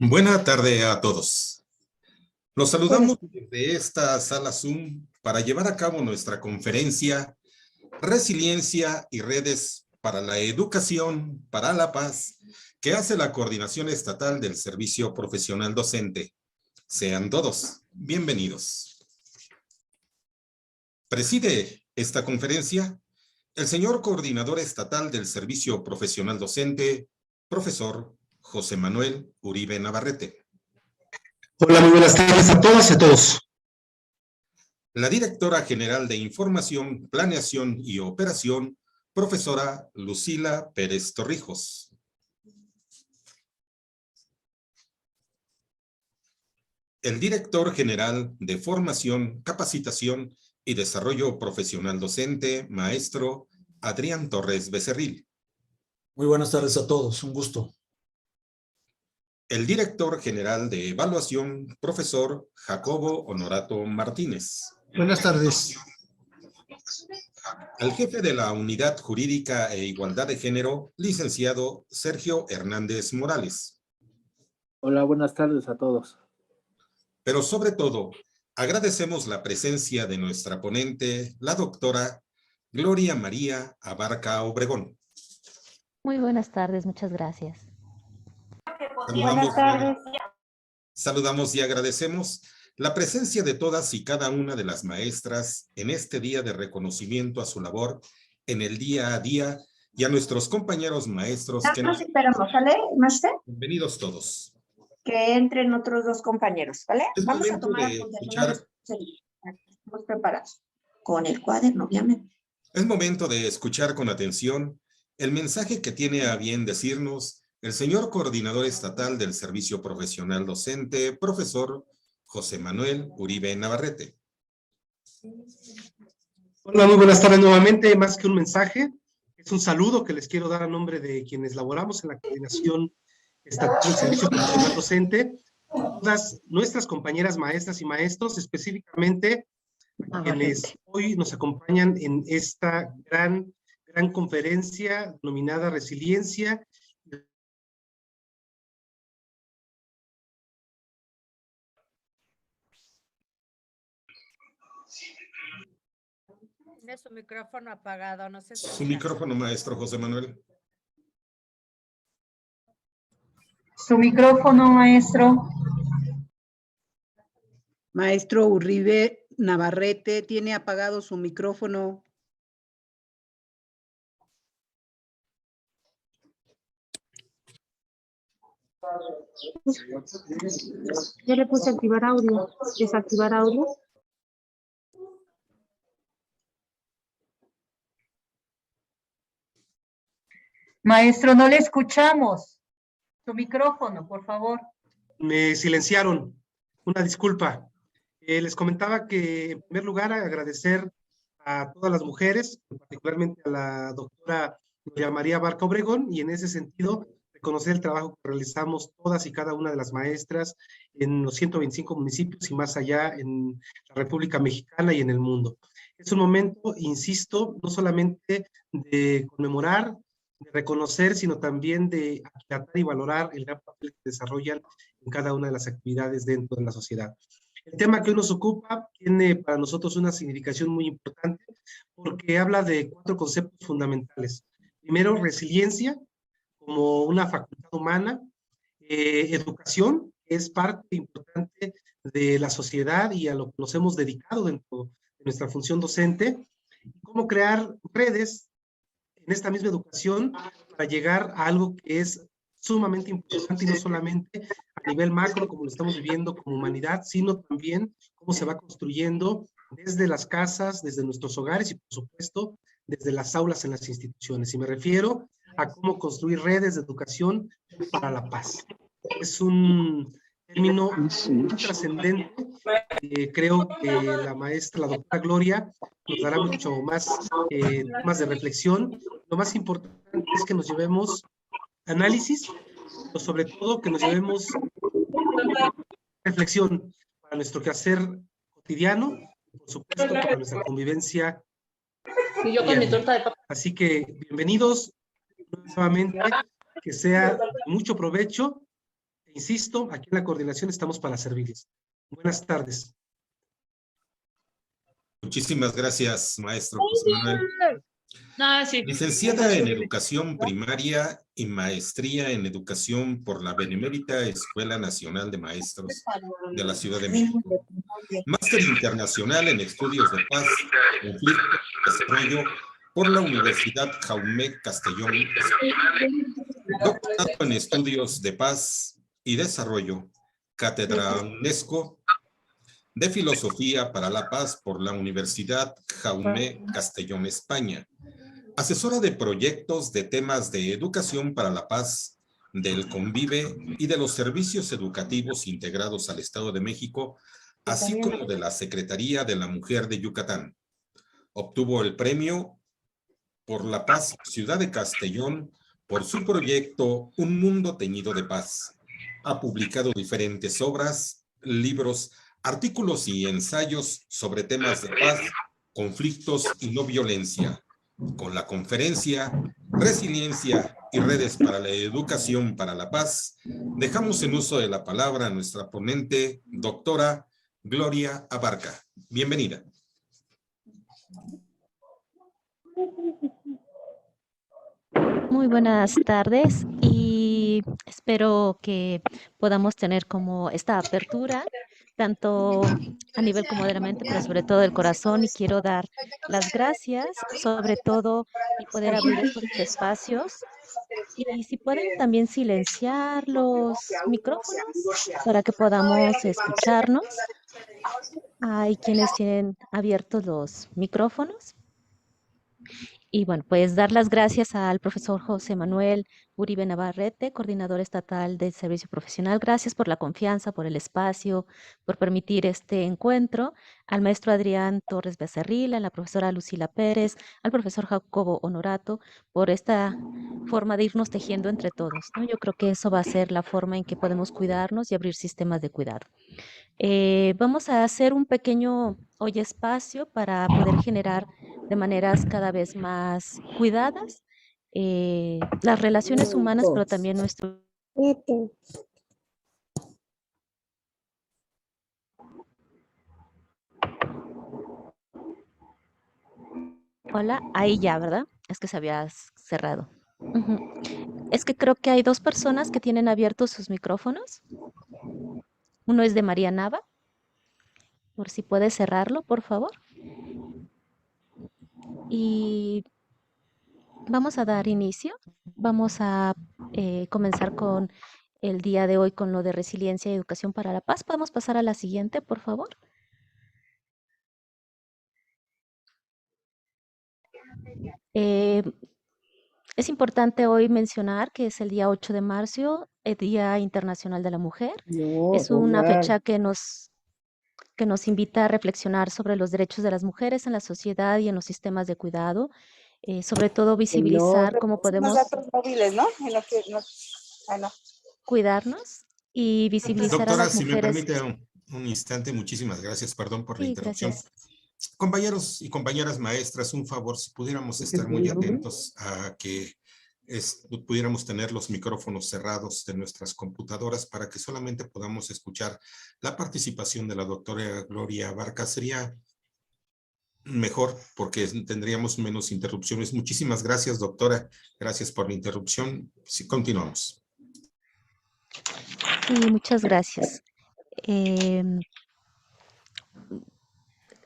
Buena tarde a todos. Los Buenas. saludamos desde esta sala Zoom para llevar a cabo nuestra conferencia Resiliencia y Redes para la Educación para la Paz, que hace la Coordinación Estatal del Servicio Profesional Docente. Sean todos bienvenidos. Preside esta conferencia el señor Coordinador Estatal del Servicio Profesional Docente, profesor José Manuel Uribe Navarrete. Hola, muy buenas tardes a todas y a todos. La Directora General de Información, Planeación y Operación, profesora Lucila Pérez Torrijos. El Director General de Formación, Capacitación y Desarrollo Profesional Docente, maestro Adrián Torres Becerril. Muy buenas tardes a todos, un gusto. El Director General de Evaluación, profesor Jacobo Honorato Martínez. Buenas tardes. Al jefe de la Unidad Jurídica e Igualdad de Género, licenciado Sergio Hernández Morales. Hola, buenas tardes a todos. Pero sobre todo, agradecemos la presencia de nuestra ponente, la doctora Gloria María Abarca Obregón. Muy buenas tardes, muchas gracias. Buenas tardes. Saludamos y agradecemos la presencia de todas y cada una de las maestras en este día de reconocimiento a su labor en el día a día y a nuestros compañeros maestros que nos... Esperamos, ¿vale, Master? Bienvenidos todos. Que entren otros dos compañeros, ¿vale? Es Vamos a momento tomar de apuntes. Estamos preparados. Con el cuaderno, obviamente. Es momento de escuchar con atención el mensaje que tiene a bien decirnos el señor Coordinador Estatal del Servicio Profesional Docente, profesor José Manuel Uribe Navarrete. Hola, muy buenas tardes nuevamente. Más que un mensaje, es un saludo que les quiero dar a nombre de quienes laboramos en la Coordinación Estatal del Servicio Profesional Docente, todas nuestras compañeras maestras y maestros, específicamente a quienes hoy nos acompañan en esta gran conferencia denominada Resiliencia. Tiene su micrófono apagado, no sé si... Su micrófono, maestro José Manuel. Su micrófono, maestro. Maestro Uribe Navarrete, tiene apagado su micrófono. Ya le puse activar audio. Desactivar audio. Maestro, no le escuchamos. Su micrófono, por favor. Me silenciaron. Una disculpa. Les comentaba que, en primer lugar, agradecer a todas las mujeres, particularmente a la doctora Gloria María Abarca Obregón, y en ese sentido, reconocer el trabajo que realizamos todas y cada una de las maestras en los 125 municipios y más allá en la República Mexicana y en el mundo. Es un momento, insisto, no solamente de conmemorar, de reconocer, sino también de aquilatar y valorar el gran papel que desarrollan en cada una de las actividades dentro de la sociedad. El tema que hoy nos ocupa tiene para nosotros una significación muy importante porque habla de 4 conceptos fundamentales. Primero, resiliencia como una facultad humana, educación, que es parte importante de la sociedad y a lo que nos hemos dedicado dentro de nuestra función docente, y cómo crear redes en esta misma educación para llegar a algo que es sumamente importante y no solamente a nivel macro como lo estamos viviendo como humanidad, sino también cómo se va construyendo desde las casas, desde nuestros hogares y por supuesto desde las aulas en las instituciones. Y me refiero a cómo construir redes de educación para la paz. Es un término muy trascendente. Creo que la maestra, la doctora Gloria, nos dará mucho más temas de reflexión. Lo más importante es que nos llevemos análisis, pero sobre todo que nos llevemos reflexión para nuestro quehacer cotidiano y por supuesto para nuestra convivencia. Y yo con mi torta de papa. Así que bienvenidos nuevamente, que sea de mucho provecho Insisto, aquí en la coordinación estamos para servirles. Buenas tardes. Muchísimas gracias, maestro José Manuel. Licenciada en Educación Primaria y Maestría en Educación por la Benemérita Escuela Nacional de Maestros de la Ciudad de México. Máster Internacional en Estudios de Paz, Conflicto y Desarrollo por la Universidad Jaume Castellón. Doctorado en Estudios de Paz y Desarrollo, Cátedra UNESCO de Filosofía para la Paz por la Universidad Jaume Castellón, España. Asesora de proyectos de temas de educación para la paz, del Convive y de los servicios educativos integrados al Estado de México, así como de la Secretaría de la Mujer de Yucatán. Obtuvo el premio por la Paz Ciudad de Castellón por su proyecto Un Mundo Teñido de Paz. Ha publicado diferentes obras, libros, artículos y ensayos sobre temas de paz, conflictos y no violencia. Con la conferencia Resiliencia y Redes para la Educación para la Paz, dejamos en uso de la palabra a nuestra ponente, doctora Gloria Abarca. Bienvenida. Muy buenas tardes y espero que podamos tener como esta apertura, tanto a nivel como de la mente, pero sobre todo del corazón. Y quiero dar las gracias, sobre todo, y poder abrir estos espacios. Y si pueden también silenciar los micrófonos para que podamos escucharnos. Hay quienes tienen abiertos los micrófonos. Y bueno, pues dar las gracias al profesor José Manuel Uribe Navarrete, coordinador estatal del servicio profesional. Gracias por la confianza, por el espacio, por permitir este encuentro. Al maestro Adrián Torres Becerril, a la profesora Lucila Pérez, al profesor Jacobo Honorato, por esta forma de irnos tejiendo entre todos, ¿no? Yo creo que eso va a ser la forma en que podemos cuidarnos y abrir sistemas de cuidado. Vamos a hacer un pequeño hoy espacio para poder generar de maneras cada vez más cuidadas las relaciones humanas, pero también nuestro... Hola, ahí ya, ¿verdad? Es que se había cerrado. Ujú. Es que creo que hay dos personas que tienen abiertos sus micrófonos. Uno es de María Nava. Por si puede cerrarlo, por favor. Y vamos a dar inicio. Vamos a comenzar con el día de hoy con lo de resiliencia y educación para la paz. ¿Podemos pasar a la siguiente, por favor? Es importante hoy mencionar que es el día 8 de marzo, el Día Internacional de la Mujer. Es una fecha que nos invita a reflexionar sobre los derechos de las mujeres en la sociedad y en los sistemas de cuidado. Sobre todo visibilizar cómo podemos cuidarnos y visibilizar a Doctora, las si me mujeres. permite un instante, muchísimas gracias, perdón por la Sí, interrupción. gracias. Compañeros y compañeras maestras, un favor, si pudiéramos estar muy atentos a que pudiéramos tener los micrófonos cerrados de nuestras computadoras para que solamente podamos escuchar la participación de la doctora Gloria Abarca, sería mejor porque tendríamos menos interrupciones. Muchísimas gracias, doctora. Gracias por la interrupción. Sí, continuamos. Sí, muchas gracias.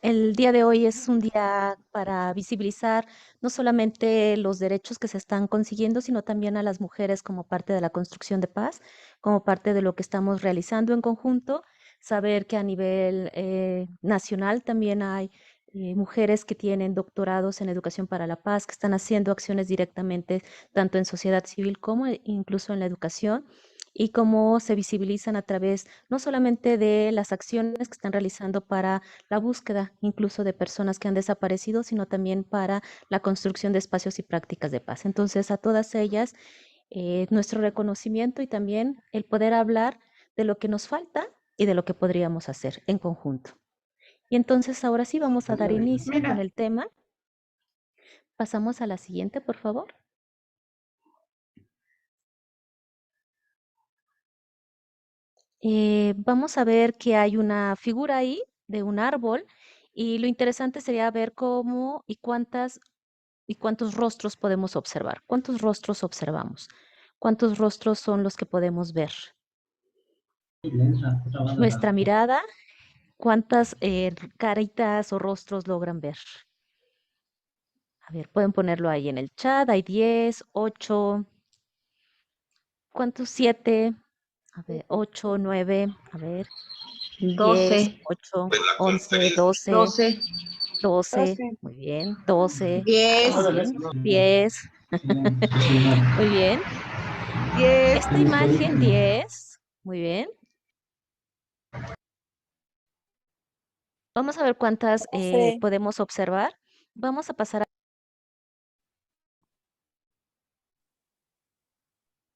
El día de hoy es un día para visibilizar no solamente los derechos que se están consiguiendo, sino también a las mujeres como parte de la construcción de paz, como parte de lo que estamos realizando en conjunto. Saber que a nivel nacional también hay mujeres que tienen doctorados en educación para la paz, que están haciendo acciones directamente tanto en sociedad civil como incluso en la educación, y cómo se visibilizan a través no solamente de las acciones que están realizando para la búsqueda incluso de personas que han desaparecido, sino también para la construcción de espacios y prácticas de paz. Entonces, a todas ellas, nuestro reconocimiento y también el poder hablar de lo que nos falta y de lo que podríamos hacer en conjunto. Y entonces, ahora sí vamos a dar inicio con el tema. Pasamos a la siguiente, por favor. Vamos a ver que hay una figura ahí de un árbol y lo interesante sería ver cómo y cuántos rostros podemos observar. ¿Cuántos rostros observamos? ¿Cuántos rostros son los que podemos ver? Nuestra mirada, ¿cuántas caritas o rostros logran ver? A ver, pueden ponerlo ahí en el chat. Hay 10, 8. ¿Cuántos? 7. A ver, 8, 9. A ver, 10, 12, 8, Pues la 11, conferencia. 12, 12, 12. Muy bien, 12. 10, Muy bien, 10. Muy bien. 10, Esta imagen 10. Muy bien. Vamos a ver cuántas podemos observar. Vamos a pasar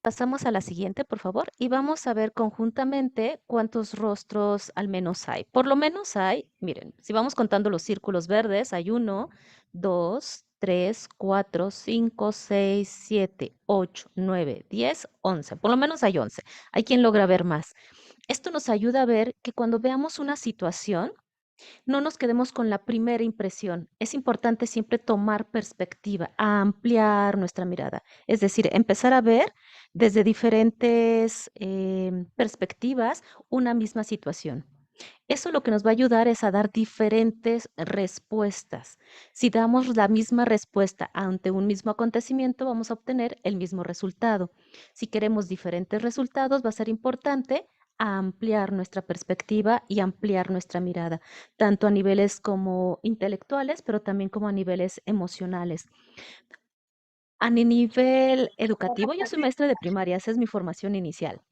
Pasamos a la siguiente, por favor, y vamos a ver conjuntamente cuántos rostros al menos hay. Por lo menos hay, miren, si vamos contando los círculos verdes, hay 1, 2, 3, 4, 5, 6, 7, 8, 9, 10, 11. Por lo menos hay 11. Hay quien logra ver más. Esto nos ayuda a ver que cuando veamos una situación, no nos quedemos con la primera impresión. Es importante siempre tomar perspectiva, ampliar nuestra mirada. Es decir, empezar a ver desde diferentes perspectivas una misma situación. Eso lo que nos va a ayudar es a dar diferentes respuestas. Si damos la misma respuesta ante un mismo acontecimiento, vamos a obtener el mismo resultado. Si queremos diferentes resultados, va a ser importante ampliar nuestra perspectiva y ampliar nuestra mirada, tanto a niveles como intelectuales, pero también como a niveles emocionales. A nivel educativo, yo soy maestra de primaria, esa es mi formación inicial.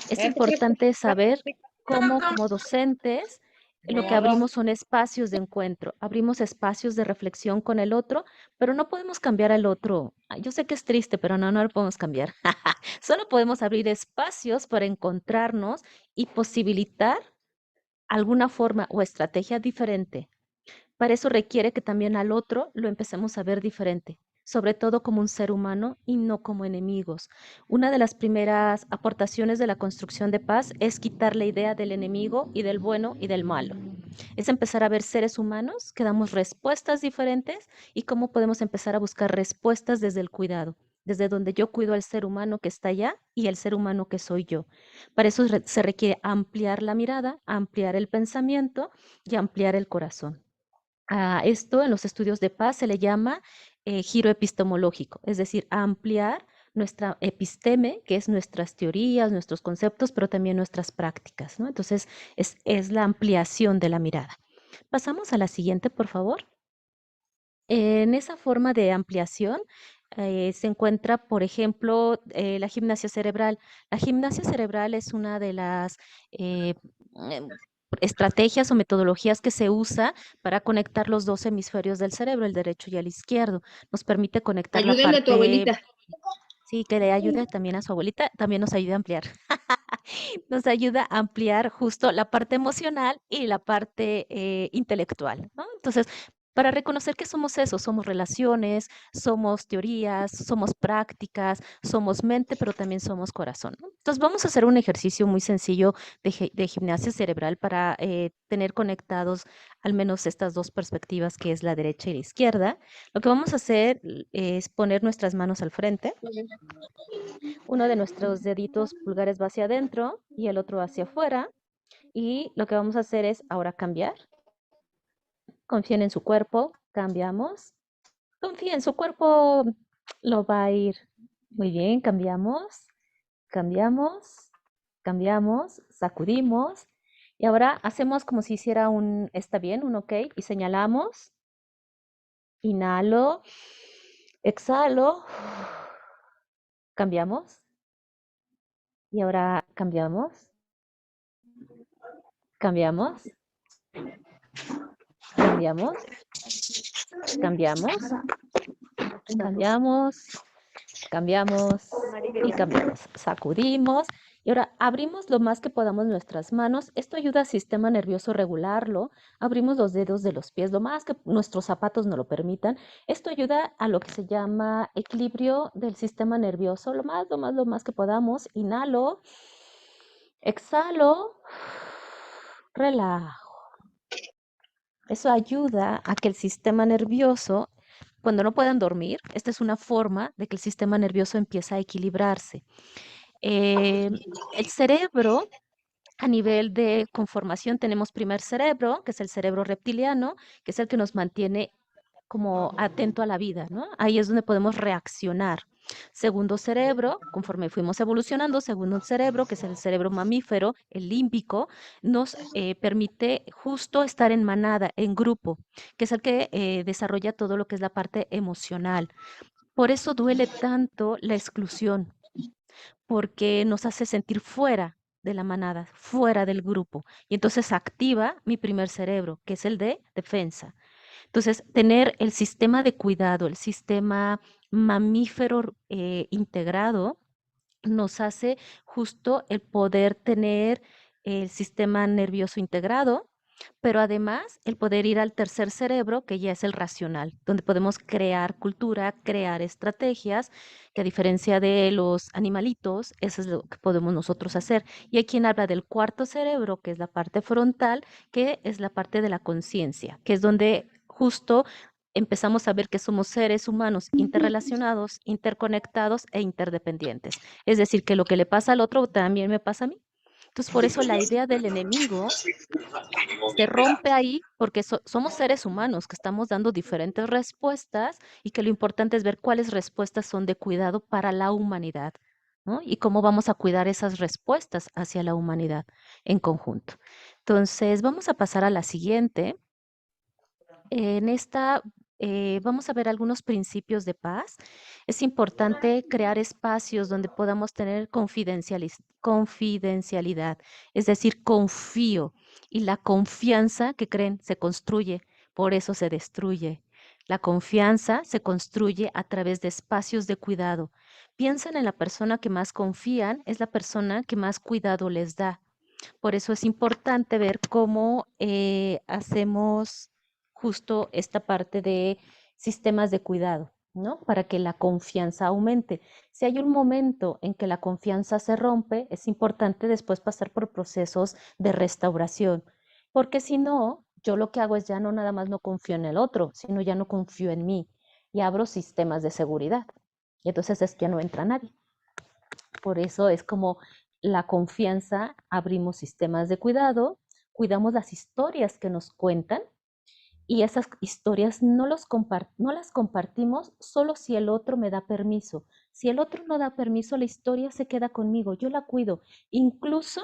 Es importante saber cómo como docentes lo que abrimos son espacios de encuentro, abrimos espacios de reflexión con el otro, pero no podemos cambiar al otro. Yo sé que es triste, pero no lo podemos cambiar. Solo podemos abrir espacios para encontrarnos y posibilitar alguna forma o estrategia diferente. Para eso requiere que también al otro lo empecemos a ver diferente, sobre todo como un ser humano y no como enemigos. Una de las primeras aportaciones de la construcción de paz es quitar la idea del enemigo y del bueno y del malo. Es empezar a ver seres humanos que damos respuestas diferentes y cómo podemos empezar a buscar respuestas desde el cuidado, desde donde yo cuido al ser humano que está allá y el ser humano que soy yo. Para eso se requiere ampliar la mirada, ampliar el pensamiento y ampliar el corazón. A esto en los estudios de paz se le llama giro epistemológico, es decir, ampliar nuestra episteme, que es nuestras teorías, nuestros conceptos, pero también nuestras prácticas, ¿no? Entonces, es la ampliación de la mirada. Pasamos a la siguiente, por favor. En esa forma de ampliación se encuentra, por ejemplo, la gimnasia cerebral. La gimnasia cerebral es una de las em, estrategias o metodologías que se usa para conectar los dos hemisferios del cerebro, el derecho y el izquierdo. Nos permite conectar la ayúdenle a tu parte, abuelita. sí, que le ayude también a su abuelita, también nos ayuda a ampliar. Nos ayuda a ampliar justo la parte emocional y la parte intelectual, ¿no? Entonces, para reconocer que somos eso, somos relaciones, somos teorías, somos prácticas, somos mente, pero también somos corazón, ¿no? Entonces, vamos a hacer un ejercicio muy sencillo de gimnasia cerebral para tener conectados al menos estas dos perspectivas, que es la derecha y la izquierda. Lo que vamos a hacer es poner nuestras manos al frente. Uno de nuestros deditos pulgares va hacia adentro y el otro hacia afuera. Y lo que vamos a hacer es ahora cambiar. Confíen en su cuerpo, cambiamos. Confíen, su cuerpo lo va a ir. Muy bien, cambiamos, cambiamos, cambiamos, sacudimos. Y ahora hacemos como si hiciera un, está bien, un ok, y señalamos. Inhalo, exhalo, cambiamos. Y ahora cambiamos, cambiamos, cambiamos, cambiamos, cambiamos, cambiamos y cambiamos. Sacudimos y ahora abrimos lo más que podamos nuestras manos. Esto ayuda al sistema nervioso a regularlo. Abrimos los dedos de los pies lo más que nuestros zapatos nos lo permitan. Esto ayuda a lo que se llama equilibrio del sistema nervioso. Lo más que podamos. Inhalo, Exhalo, relajo. Eso ayuda a que el sistema nervioso, cuando no puedan dormir, esta es una forma de que el sistema nervioso empiece a equilibrarse. El cerebro, a nivel de conformación, tenemos primer cerebro, que es el cerebro reptiliano, que es el que nos mantiene como atento a la vida, ¿no? Ahí es donde podemos reaccionar. Segundo cerebro, conforme fuimos evolucionando, segundo cerebro, que es el cerebro mamífero, el límbico, nos permite justo estar en manada, en grupo, que es el que desarrolla todo lo que es la parte emocional. Por eso duele tanto la exclusión, porque nos hace sentir fuera de la manada, fuera del grupo. Y entonces activa mi primer cerebro, que es el de defensa. Entonces, tener el sistema de cuidado, el sistema mamífero integrado, nos hace justo el poder tener el sistema nervioso integrado, pero además el poder ir al tercer cerebro, que ya es el racional, donde podemos crear cultura, crear estrategias, que a diferencia de los animalitos, eso es lo que podemos nosotros hacer. Y hay quien habla del cuarto cerebro, que es la parte frontal, que es la parte de la conciencia, que es donde justo empezamos a ver que somos seres humanos interrelacionados, interconectados e interdependientes. Es decir, que lo que le pasa al otro también me pasa a mí. Entonces, por eso la idea del enemigo se rompe ahí porque somos seres humanos que estamos dando diferentes respuestas y que lo importante es ver cuáles respuestas son de cuidado para la humanidad, ¿no? Y cómo vamos a cuidar esas respuestas hacia la humanidad en conjunto. Entonces, vamos a pasar a la siguiente. En esta vamos a ver algunos principios de paz. Es importante crear espacios donde podamos tener confidencialidad, es decir, confío. Y la confianza, que creen, se construye, por eso se destruye. La confianza se construye a través de espacios de cuidado. Piensen en la persona que más confían, es la persona que más cuidado les da. Por eso es importante ver cómo hacemos justo esta parte de sistemas de cuidado, ¿no? Para que la confianza aumente. Si hay un momento en que la confianza se rompe, es importante después pasar por procesos de restauración, porque si no, yo lo que hago es ya no nada más no confío en el otro, sino ya no confío en mí y abro sistemas de seguridad. Y entonces es que no entra nadie. Por eso es como la confianza, abrimos sistemas de cuidado, cuidamos las historias que nos cuentan y esas historias no las compartimos solo si el otro me da permiso. Si el otro no da permiso, la historia se queda conmigo, yo la cuido, incluso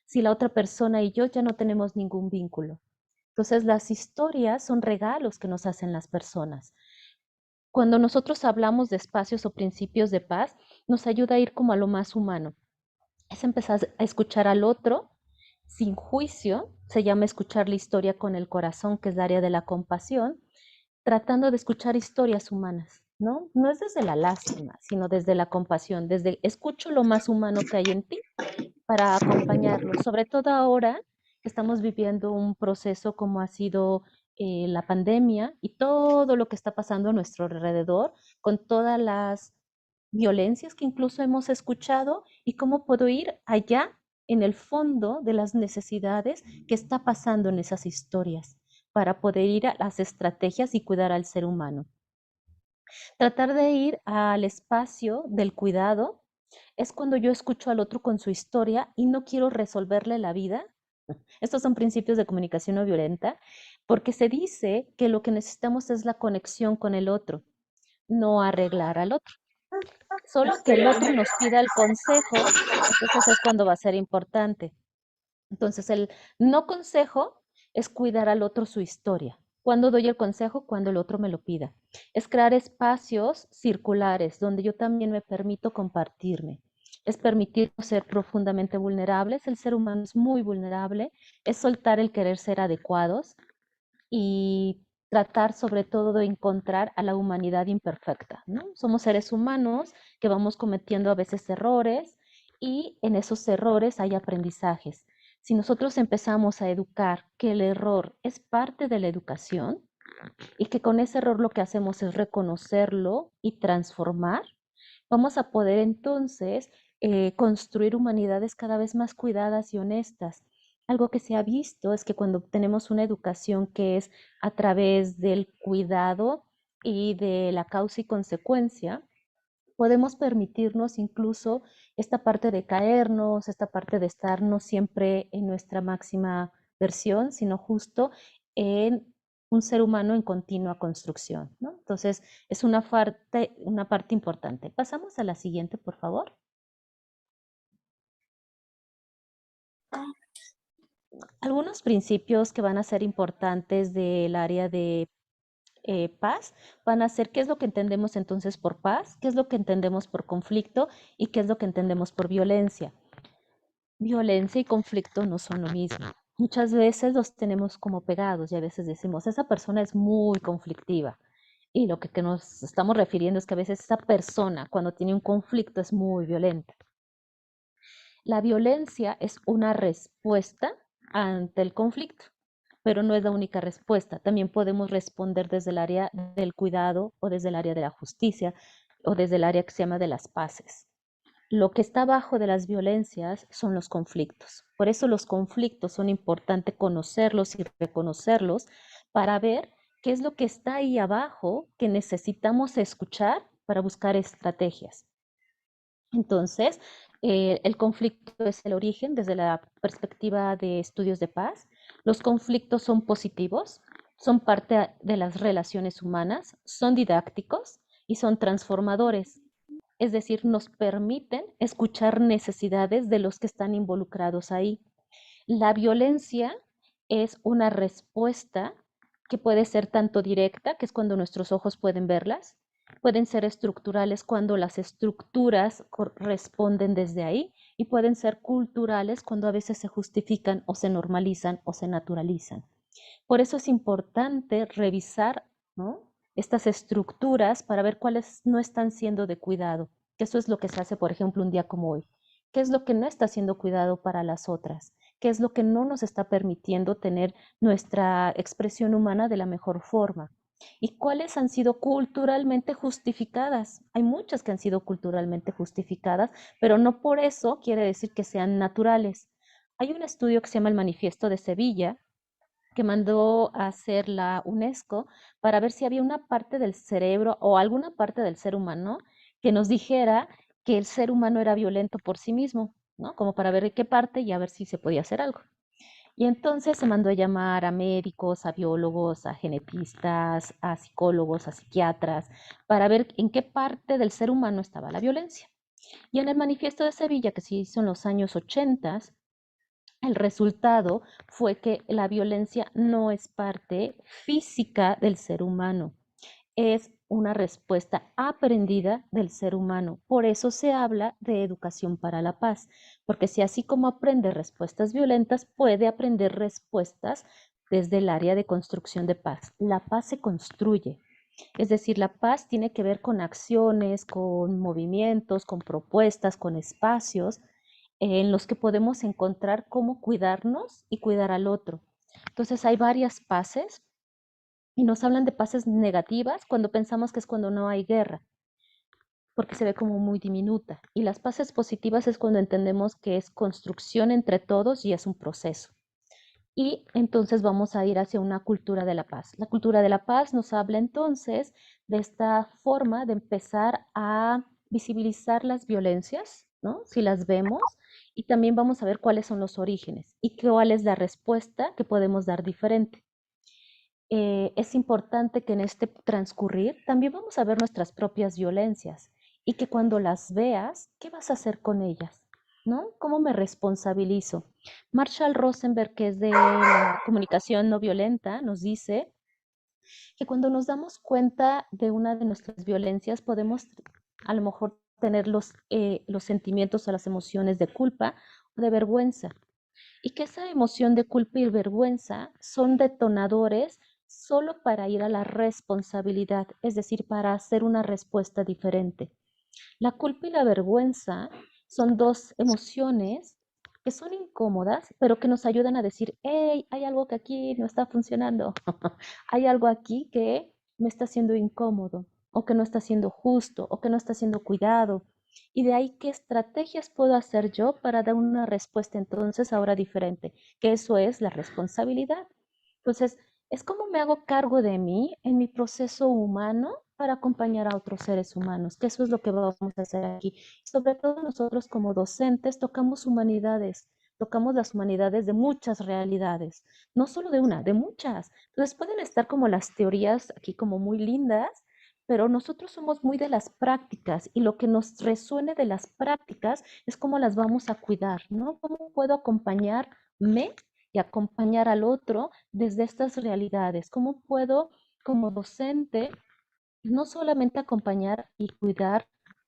si la otra persona y yo ya no tenemos ningún vínculo. Entonces las historias son regalos que nos hacen las personas. Cuando nosotros hablamos de espacios o principios de paz, nos ayuda a ir como a lo más humano. Es empezar a escuchar al otro sin juicio, se llama escuchar la historia con el corazón, que es el área de la compasión, tratando de escuchar historias humanas, ¿no? No es desde la lástima, sino desde la compasión, desde escucho lo más humano que hay en ti para acompañarlo, sobre todo ahora que estamos viviendo un proceso como ha sido la pandemia y todo lo que está pasando a nuestro alrededor, con todas las violencias que incluso hemos escuchado y cómo puedo ir allá en el fondo de las necesidades que está pasando en esas historias para poder ir a las estrategias y cuidar al ser humano. Tratar de ir al espacio del cuidado es cuando yo escucho al otro con su historia y no quiero resolverle la vida. Estos son principios de comunicación no violenta, porque se dice que lo que necesitamos es la conexión con el otro, no arreglar al otro. Solo que el otro nos pida el consejo, entonces es cuando va a ser importante. Entonces el no consejo es cuidar al otro su historia. ¿Cuándo doy el consejo? Cuando el otro me lo pida. Es crear espacios circulares donde yo también me permito compartirme. Es permitirnos ser profundamente vulnerables. El ser humano es muy vulnerable. Es soltar el querer ser adecuados y tratar sobre todo de encontrar a la humanidad imperfecta, ¿no? Somos seres humanos que vamos cometiendo a veces errores y en esos errores hay aprendizajes. Si nosotros empezamos a educar que el error es parte de la educación y que con ese error lo que hacemos es reconocerlo y transformar, vamos a poder entonces construir humanidades cada vez más cuidadas y honestas. Algo que se ha visto es que cuando tenemos una educación que es a través del cuidado y de la causa y consecuencia, podemos permitirnos incluso esta parte de caernos, esta parte de estarnos siempre en nuestra máxima versión, sino justo en un ser humano en continua construcción, ¿no? Entonces, es una parte importante. Pasamos a la siguiente, por favor. Algunos principios que van a ser importantes del área de paz van a ser qué es lo que entendemos entonces por paz, qué es lo que entendemos por conflicto y qué es lo que entendemos por violencia. Violencia y conflicto no son lo mismo. Muchas veces los tenemos como pegados y a veces decimos, esa persona es muy conflictiva. Y lo que nos estamos refiriendo es que a veces esa persona cuando tiene un conflicto es muy violenta. La violencia es una respuesta ante el conflicto, pero no es la única respuesta. También podemos responder desde el área del cuidado o desde el área de la justicia o desde el área que se llama de las paces. Lo que está abajo de las violencias son los conflictos. Por eso los conflictos son importantes conocerlos y reconocerlos para ver qué es lo que está ahí abajo que necesitamos escuchar para buscar estrategias. Entonces, el conflicto es el origen desde la perspectiva de estudios de paz. Los conflictos son positivos, son parte de las relaciones humanas, son didácticos y son transformadores. Es decir, nos permiten escuchar necesidades de los que están involucrados ahí. La violencia es una respuesta que puede ser tanto directa, que es cuando nuestros ojos pueden verlas, pueden ser estructurales cuando las estructuras responden desde ahí y pueden ser culturales cuando a veces se justifican o se normalizan o se naturalizan. Por eso es importante revisar, ¿no?, estas estructuras para ver cuáles no están siendo de cuidado, que eso es lo que se hace, por ejemplo, un día como hoy. ¿Qué es lo que no está siendo cuidado para las otras? ¿Qué es lo que no nos está permitiendo tener nuestra expresión humana de la mejor forma? ¿Y cuáles han sido culturalmente justificadas? Hay muchas que han sido culturalmente justificadas, pero no por eso quiere decir que sean naturales. Hay un estudio que se llama el Manifiesto de Sevilla, que mandó a hacer la UNESCO para ver si había una parte del cerebro o alguna parte del ser humano que nos dijera que el ser humano era violento por sí mismo, ¿no? Como para ver qué parte y a ver si se podía hacer algo. Y entonces se mandó a llamar a médicos, a biólogos, a genetistas, a psicólogos, a psiquiatras, para ver en qué parte del ser humano estaba la violencia. Y en el Manifiesto de Sevilla, que se hizo en los años 80, el resultado fue que la violencia no es parte física del ser humano, es una respuesta aprendida del ser humano. Por eso se habla de educación para la paz, porque si así como aprende respuestas violentas, puede aprender respuestas desde el área de construcción de paz. La paz se construye. Es decir, la paz tiene que ver con acciones, con movimientos, con propuestas, con espacios en los que podemos encontrar cómo cuidarnos y cuidar al otro. Entonces hay varias paces y nos hablan de paces negativas cuando pensamos que es cuando no hay guerra, porque se ve como muy diminuta. Y las paces positivas es cuando entendemos que es construcción entre todos y es un proceso. Y entonces vamos a ir hacia una cultura de la paz. La cultura de la paz nos habla entonces de esta forma de empezar a visibilizar las violencias, ¿no? Si las vemos, y también vamos a ver cuáles son los orígenes y cuál es la respuesta que podemos dar diferente. Es importante que en este transcurrir también vamos a ver nuestras propias violencias y que cuando las veas, ¿qué vas a hacer con ellas? ¿No? ¿Cómo me responsabilizo? Marshall Rosenberg, que es de la comunicación no violenta, nos dice que cuando nos damos cuenta de una de nuestras violencias, podemos a lo mejor tener los sentimientos o las emociones de culpa o de vergüenza. Y que esa emoción de culpa y vergüenza son detonadores solo para ir a la responsabilidad, es decir, para hacer una respuesta diferente. La culpa y la vergüenza son dos emociones que son incómodas, pero que nos ayudan a decir, hey, hay algo que aquí no está funcionando, hay algo aquí que me está haciendo incómodo, o que no está siendo justo, o que no está siendo cuidado. Y de ahí, ¿qué estrategias puedo hacer yo para dar una respuesta entonces ahora diferente? Que eso es la responsabilidad. Entonces, es como me hago cargo de mí en mi proceso humano para acompañar a otros seres humanos, que eso es lo que vamos a hacer aquí. Sobre todo nosotros como docentes tocamos humanidades, tocamos las humanidades de muchas realidades, no solo de una, de muchas. Entonces pueden estar como las teorías aquí como muy lindas, pero nosotros somos muy de las prácticas y lo que nos resuene de las prácticas es cómo las vamos a cuidar, ¿no? ¿Cómo puedo acompañarme y acompañar al otro desde estas realidades? ¿Cómo puedo, como docente, no solamente acompañar y cuidar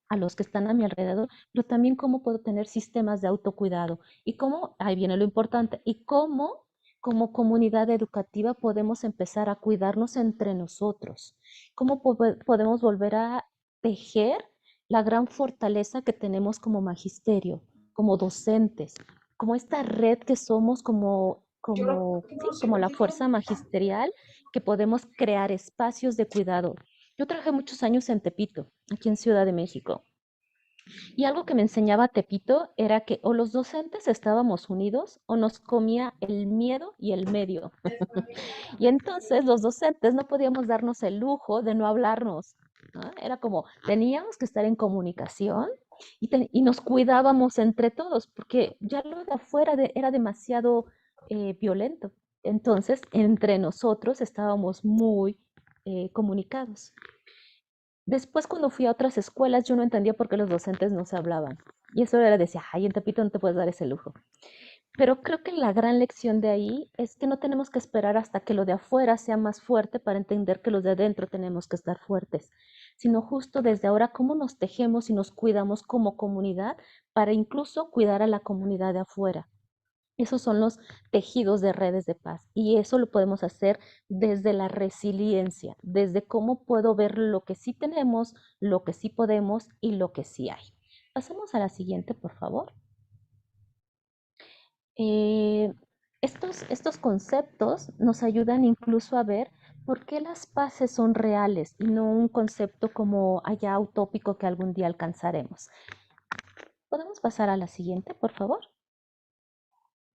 a los que están a mi alrededor, pero también cómo puedo tener sistemas de autocuidado y cómo, ahí viene lo importante, y cómo como comunidad educativa podemos empezar a cuidarnos entre nosotros, cómo podemos volver a tejer la gran fortaleza que tenemos como magisterio, como docentes, como esta red que somos como la fuerza magisterial que podemos crear espacios de cuidado. Yo trabajé muchos años en Tepito, aquí en Ciudad de México. Y algo que me enseñaba Tepito era que o los docentes estábamos unidos o nos comía el miedo y el medio. Y entonces los docentes no podíamos darnos el lujo de no hablarnos, ¿no? Era como, teníamos que estar en comunicación y nos cuidábamos entre todos, porque ya lo de afuera era demasiado violento. Entonces, entre nosotros estábamos muy comunicados. Después, cuando fui a otras escuelas, yo no entendía por qué los docentes no se hablaban. Y eso era decía, ay, en Tepito no te puedes dar ese lujo. Pero creo que la gran lección de ahí es que no tenemos que esperar hasta que lo de afuera sea más fuerte para entender que los de adentro tenemos que estar fuertes, sino justo desde ahora cómo nos tejemos y nos cuidamos como comunidad para incluso cuidar a la comunidad de afuera. Esos son los tejidos de redes de paz y eso lo podemos hacer desde la resiliencia, desde cómo puedo ver lo que sí tenemos, lo que sí podemos y lo que sí hay. Pasemos a la siguiente, por favor. Eh, estos conceptos nos ayudan incluso a ver por qué las paces son reales y no un concepto como allá utópico que algún día alcanzaremos. ¿Podemos pasar a la siguiente, por favor?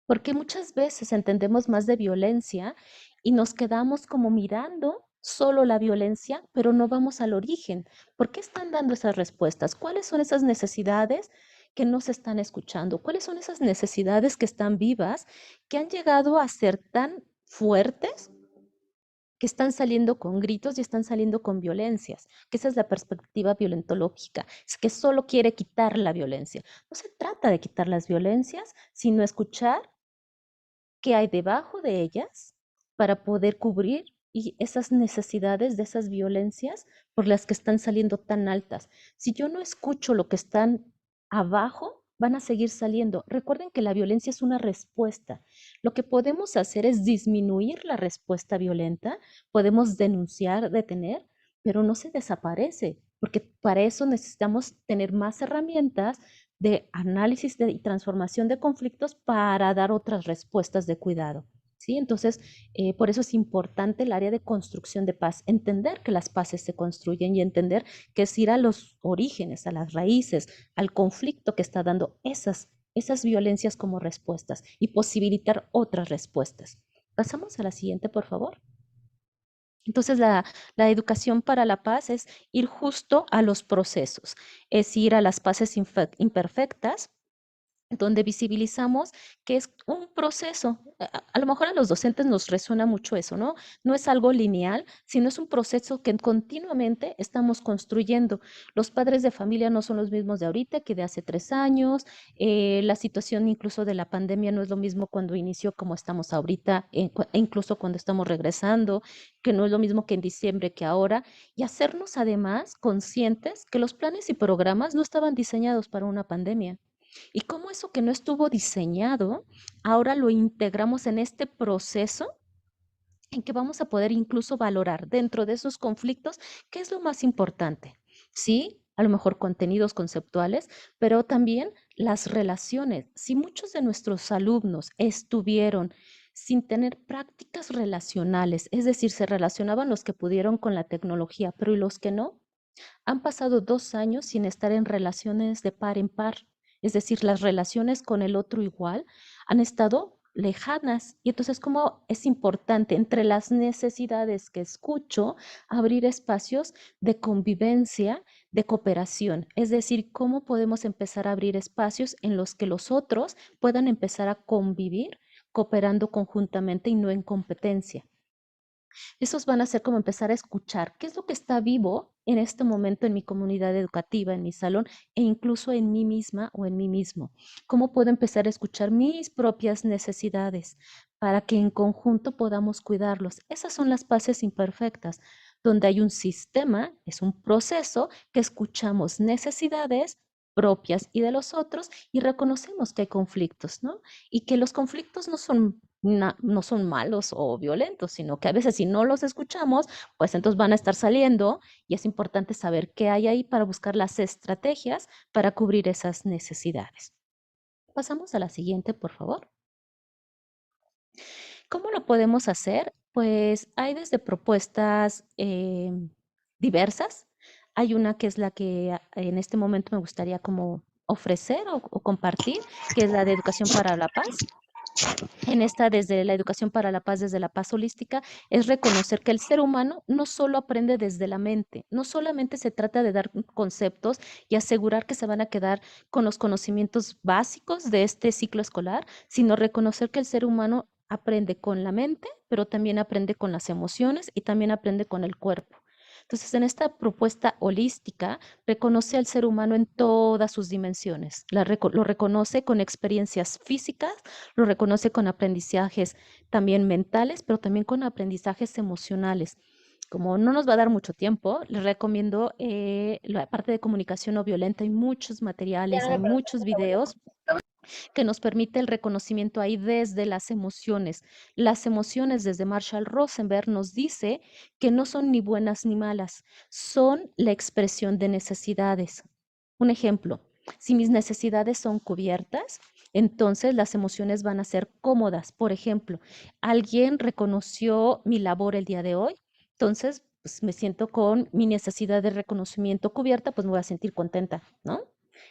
Porque muchas veces entendemos más de violencia y nos quedamos como mirando solo la violencia, pero no vamos al origen. ¿Por qué están dando esas respuestas? ¿Cuáles son esas necesidades que no se están escuchando? ¿Cuáles son esas necesidades que están vivas, que han llegado a ser tan fuertes, que están saliendo con gritos y están saliendo con violencias? Que esa es la perspectiva violentológica, es que solo quiere quitar la violencia. No se trata de quitar las violencias, sino escuchar qué hay debajo de ellas para poder cubrir esas necesidades de esas violencias por las que están saliendo tan altas. Si yo no escucho lo que están abajo, van a seguir saliendo. Recuerden que la violencia es una respuesta. Lo que podemos hacer es disminuir la respuesta violenta, podemos denunciar, detener, pero no se desaparece, porque para eso necesitamos tener más herramientas de análisis y transformación de conflictos para dar otras respuestas de cuidado. ¿Sí? Entonces, por eso es importante el área de construcción de paz, entender que las paces se construyen y entender que es ir a los orígenes, a las raíces, al conflicto que está dando esas violencias como respuestas y posibilitar otras respuestas. Pasamos a la siguiente, por favor. Entonces, la educación para la paz es ir justo a los procesos, es ir a las paces imperfectas, donde visibilizamos que es un proceso. A lo mejor a los docentes nos resuena mucho eso, ¿no? No es algo lineal, sino es un proceso que continuamente estamos construyendo. Los padres de familia no son los mismos de ahorita que de hace 3 años. La situación incluso de la pandemia no es lo mismo cuando inició como estamos ahorita, e incluso cuando estamos regresando, que no es lo mismo que en diciembre que ahora. Y hacernos además conscientes que los planes y programas no estaban diseñados para una pandemia. Y cómo eso que no estuvo diseñado, ahora lo integramos en este proceso en que vamos a poder incluso valorar dentro de esos conflictos qué es lo más importante. Sí, a lo mejor contenidos conceptuales, pero también las relaciones. Si muchos de nuestros alumnos estuvieron sin tener prácticas relacionales, es decir, se relacionaban los que pudieron con la tecnología, pero ¿y los que no? Han pasado 2 años sin estar en relaciones de par en par, es decir, las relaciones con el otro igual han estado lejanas. Y entonces, ¿cómo es importante entre las necesidades que escucho abrir espacios de convivencia, de cooperación? Es decir, ¿cómo podemos empezar a abrir espacios en los que los otros puedan empezar a convivir, cooperando conjuntamente y no en competencia? Esos van a ser como empezar a escuchar qué es lo que está vivo en este momento en mi comunidad educativa, en mi salón e incluso en mí misma o en mí mismo. ¿Cómo puedo empezar a escuchar mis propias necesidades para que en conjunto podamos cuidarlos? Esas son las bases imperfectas, donde hay un sistema, es un proceso que escuchamos necesidades propias y de los otros y reconocemos que hay conflictos, ¿no? Y que los conflictos no son malos o violentos, sino que a veces si no los escuchamos, pues entonces van a estar saliendo y es importante saber qué hay ahí para buscar las estrategias para cubrir esas necesidades. Pasamos a la siguiente, por favor. ¿Cómo lo podemos hacer? Pues hay desde propuestas diversas. Hay una que es la que en este momento me gustaría como ofrecer o compartir, que es la de educación para la paz. En esta, desde la educación para la paz, desde la paz holística, es reconocer que el ser humano no solo aprende desde la mente, no solamente se trata de dar conceptos y asegurar que se van a quedar con los conocimientos básicos de este ciclo escolar, sino reconocer que el ser humano aprende con la mente, pero también aprende con las emociones y también aprende con el cuerpo. Entonces, en esta propuesta holística, reconoce al ser humano en todas sus dimensiones. Lo reconoce con experiencias físicas, lo reconoce con aprendizajes también mentales, pero también con aprendizajes emocionales. Como no nos va a dar mucho tiempo, les recomiendo la parte de comunicación no violenta. Hay muchos materiales, hay muchos videos que nos permite el reconocimiento ahí desde las emociones. Las emociones, desde Marshall Rosenberg, nos dice que no son ni buenas ni malas, son la expresión de necesidades. Un ejemplo, si mis necesidades son cubiertas, entonces las emociones van a ser cómodas. Por ejemplo, alguien reconoció mi labor el día de hoy, entonces pues, me siento con mi necesidad de reconocimiento cubierta, pues me voy a sentir contenta, ¿no?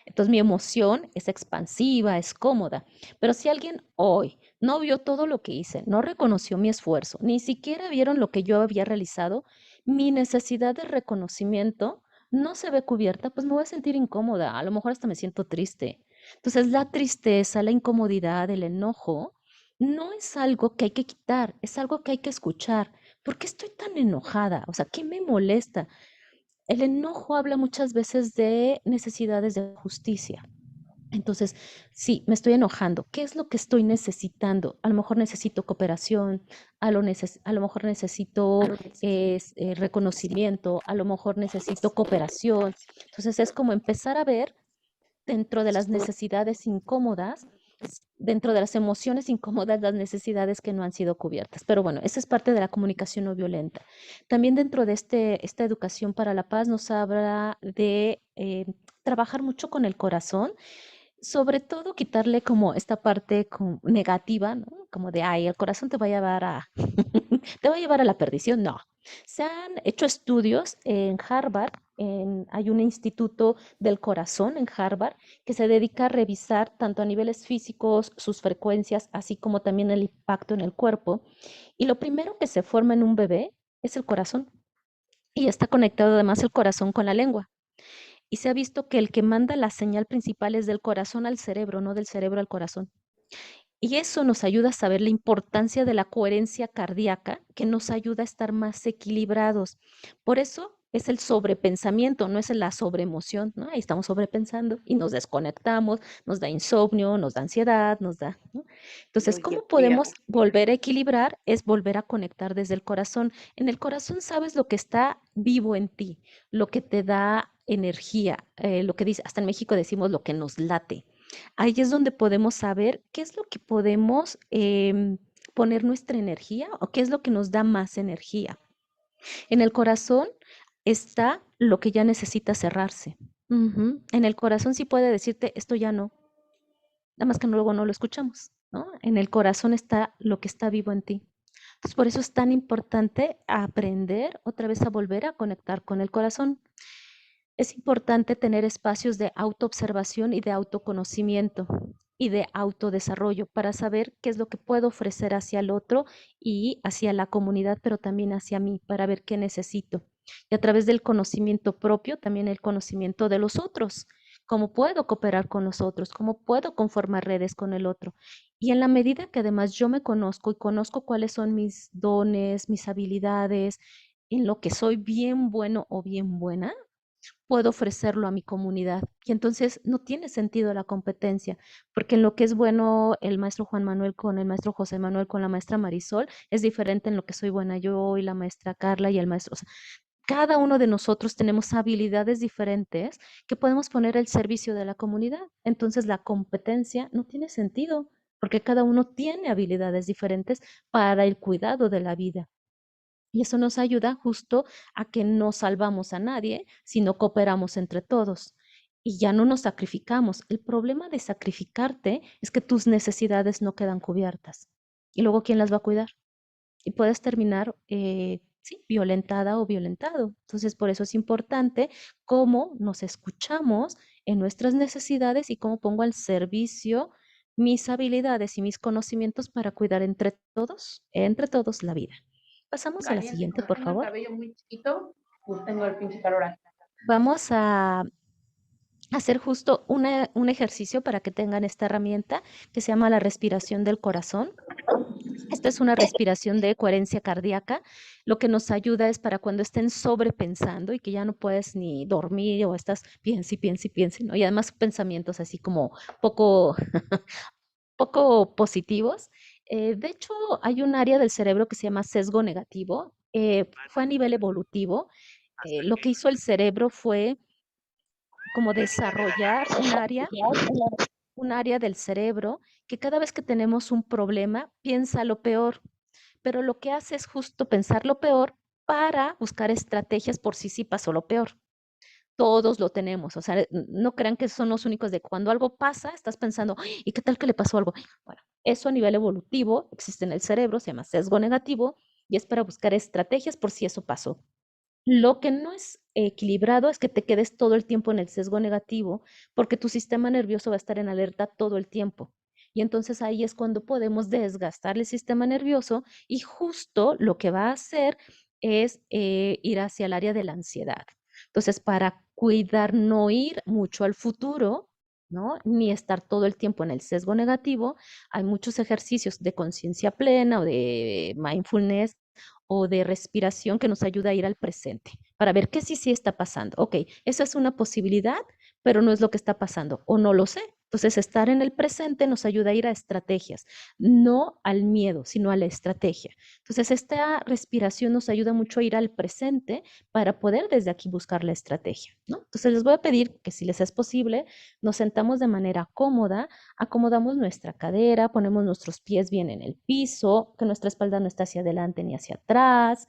Entonces mi emoción es expansiva, es cómoda. Pero si alguien hoy no vio todo lo que hice, no reconoció mi esfuerzo, ni siquiera vieron lo que yo había realizado, mi necesidad de reconocimiento no se ve cubierta, pues me voy a sentir incómoda. A lo mejor hasta me siento triste. Entonces la tristeza, la incomodidad, el enojo, no es algo que hay que quitar, es algo que hay que escuchar. ¿Por qué estoy tan enojada? O sea, ¿qué me molesta? El enojo habla muchas veces de necesidades de justicia. Entonces, sí, me estoy enojando. ¿Qué es lo que estoy necesitando? A lo mejor necesito cooperación, a lo mejor necesito reconocimiento, a lo mejor necesito cooperación. Entonces, es como empezar a ver dentro de las necesidades incómodas, dentro de las emociones incómodas, las necesidades que no han sido cubiertas. Pero bueno, esa es parte de la comunicación no violenta. También dentro de esta educación para la paz nos habla de trabajar mucho con el corazón, sobre todo quitarle como esta parte negativa, ¿no? Como de, ay, el corazón te va a llevar a, te va a llevar a la perdición. No. Se han hecho estudios en Harvard, hay un instituto del corazón en Harvard que se dedica a revisar tanto a niveles físicos, sus frecuencias, así como también el impacto en el cuerpo. Y lo primero que se forma en un bebé es el corazón. Y está conectado además el corazón con la lengua. Y se ha visto que el que manda la señal principal es del corazón al cerebro, no del cerebro al corazón. Y eso nos ayuda a saber la importancia de la coherencia cardíaca, que nos ayuda a estar más equilibrados. Por eso es el sobrepensamiento, no es la sobreemoción, ¿no? Ahí estamos sobrepensando y nos desconectamos, nos da insomnio, nos da ansiedad, nos da, ¿no? Entonces, ¿cómo podemos volver a equilibrar? Es volver a conectar desde el corazón. En el corazón sabes lo que está vivo en ti, lo que te da energía, lo que dice, hasta en México decimos lo que nos late. Ahí es donde podemos saber qué es lo que podemos poner nuestra energía o qué es lo que nos da más energía. En el corazón está lo que ya necesita cerrarse. En el corazón sí puede decirte, esto ya no, nada más que luego no lo escuchamos, ¿no? En el corazón está lo que está vivo en ti. Entonces, por eso es tan importante aprender otra vez a volver a conectar con el corazón. Es importante tener espacios de autoobservación y de autoconocimiento y de autodesarrollo para saber qué es lo que puedo ofrecer hacia el otro y hacia la comunidad, pero también hacia mí, para ver qué necesito. Y a través del conocimiento propio, también el conocimiento de los otros, cómo puedo cooperar con los otros, cómo puedo conformar redes con el otro. Y en la medida que además yo me conozco y conozco cuáles son mis dones, mis habilidades, en lo que soy bien bueno o bien buena, puedo ofrecerlo a mi comunidad. Y entonces no tiene sentido la competencia, porque en lo que es bueno el maestro Juan Manuel con el maestro José Manuel, con la maestra Marisol, es diferente en lo que soy buena yo y la maestra Carla y el maestro. O sea, cada uno de nosotros tenemos habilidades diferentes que podemos poner al servicio de la comunidad. Entonces la competencia no tiene sentido, porque cada uno tiene habilidades diferentes para el cuidado de la vida. Y eso nos ayuda justo a que no salvamos a nadie, sino cooperamos entre todos. Y ya no nos sacrificamos. El problema de sacrificarte es que tus necesidades no quedan cubiertas. Y luego, ¿quién las va a cuidar? Y puedes terminar, sí, violentada o violentado. Entonces, por eso es importante cómo nos escuchamos en nuestras necesidades y cómo pongo al servicio mis habilidades y mis conocimientos para cuidar entre todos la vida. Pasamos a la siguiente, por Tengo el favor. cabello muy chiquito, pues tengo el pinche calor aquí. Vamos a hacer justo un ejercicio para que tengan esta herramienta que se llama la respiración del corazón. Esta es una respiración de coherencia cardíaca. Lo que nos ayuda es para cuando estén sobrepensando y que ya no puedes ni dormir o estás piense y piense y piense, ¿no? Y además pensamientos así como poco, poco positivos. De hecho, hay un área del cerebro que se llama sesgo negativo. Fue a nivel evolutivo. Lo que hizo el cerebro fue como desarrollar un área del cerebro que cada vez que tenemos un problema piensa lo peor, pero lo que hace es justo pensar lo peor para buscar estrategias por si sí pasó lo peor. Todos lo tenemos, o sea, no crean que son los únicos de cuando algo pasa, estás pensando, "Ay, ¿y qué tal que le pasó algo?". Bueno, eso a nivel evolutivo existe en el cerebro, se llama sesgo negativo y es para buscar estrategias por si eso pasó. Lo que no es equilibrado es que te quedes todo el tiempo en el sesgo negativo, porque tu sistema nervioso va a estar en alerta todo el tiempo. Y entonces ahí es cuando podemos desgastar el sistema nervioso y justo lo que va a hacer es ir hacia el área de la ansiedad. Entonces, para cuidar, no ir mucho al futuro, ¿no? Ni estar todo el tiempo en el sesgo negativo, hay muchos ejercicios de conciencia plena o de mindfulness o de respiración que nos ayuda a ir al presente para ver qué sí está pasando. Ok, eso es una posibilidad, pero no es lo que está pasando o no lo sé. Entonces, estar en el presente nos ayuda a ir a estrategias, no al miedo, sino a la estrategia. Entonces, esta respiración nos ayuda mucho a ir al presente para poder desde aquí buscar la estrategia, ¿no? Entonces, les voy a pedir que si les es posible, nos sentamos de manera cómoda, acomodamos nuestra cadera, ponemos nuestros pies bien en el piso, que nuestra espalda no está hacia adelante ni hacia atrás.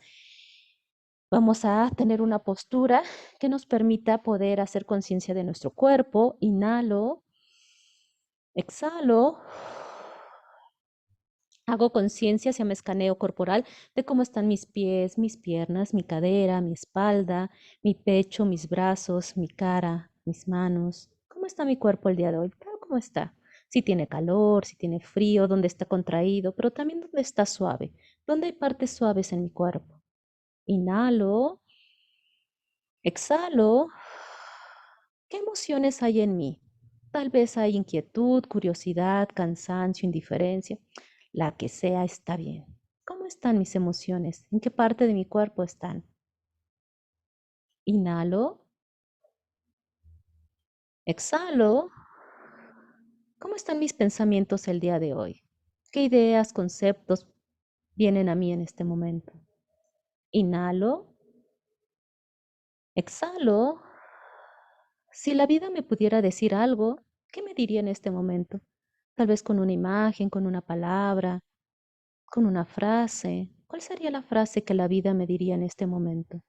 Vamos a tener una postura que nos permita poder hacer conciencia de nuestro cuerpo. Inhalo, exhalo. Hago conciencia, se llama escaneo corporal, de cómo están mis pies, mis piernas, mi cadera, mi espalda, mi pecho, mis brazos, mi cara, mis manos. ¿Cómo está mi cuerpo el día de hoy? Claro, ¿cómo está? Si tiene calor, si tiene frío, dónde está contraído, pero también dónde está suave, dónde hay partes suaves en mi cuerpo. Inhalo, exhalo. ¿Qué emociones hay en mí? Tal vez hay inquietud, curiosidad, cansancio, indiferencia. La que sea está bien. ¿Cómo están mis emociones? ¿En qué parte de mi cuerpo están? Inhalo. Exhalo. ¿Cómo están mis pensamientos el día de hoy? ¿Qué ideas, conceptos vienen a mí en este momento? Inhalo. Exhalo. Si la vida me pudiera decir algo, ¿qué me diría en este momento? Tal vez con una imagen, con una palabra, con una frase. ¿Cuál sería la frase que la vida me diría en este momento?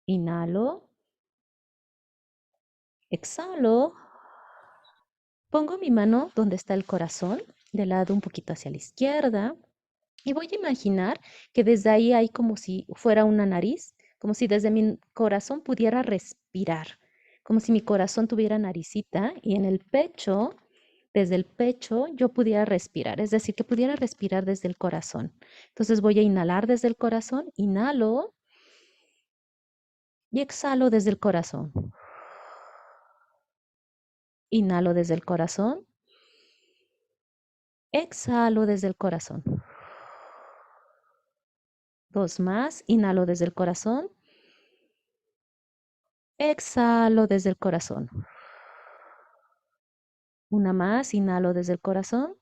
Inhalo. Exhalo. Pongo mi mano donde está el corazón, de lado un poquito hacia la izquierda, y voy a imaginar que desde ahí hay como si fuera una nariz, como si desde mi corazón pudiera respirar, como si mi corazón tuviera naricita y en el pecho, desde el pecho, yo pudiera respirar, es decir, que pudiera respirar desde el corazón. Entonces voy a inhalar desde el corazón, inhalo y exhalo desde el corazón. Inhalo desde el corazón, exhalo desde el corazón. 2 más, inhalo desde el corazón, exhalo desde el corazón. Una más, inhalo desde el corazón,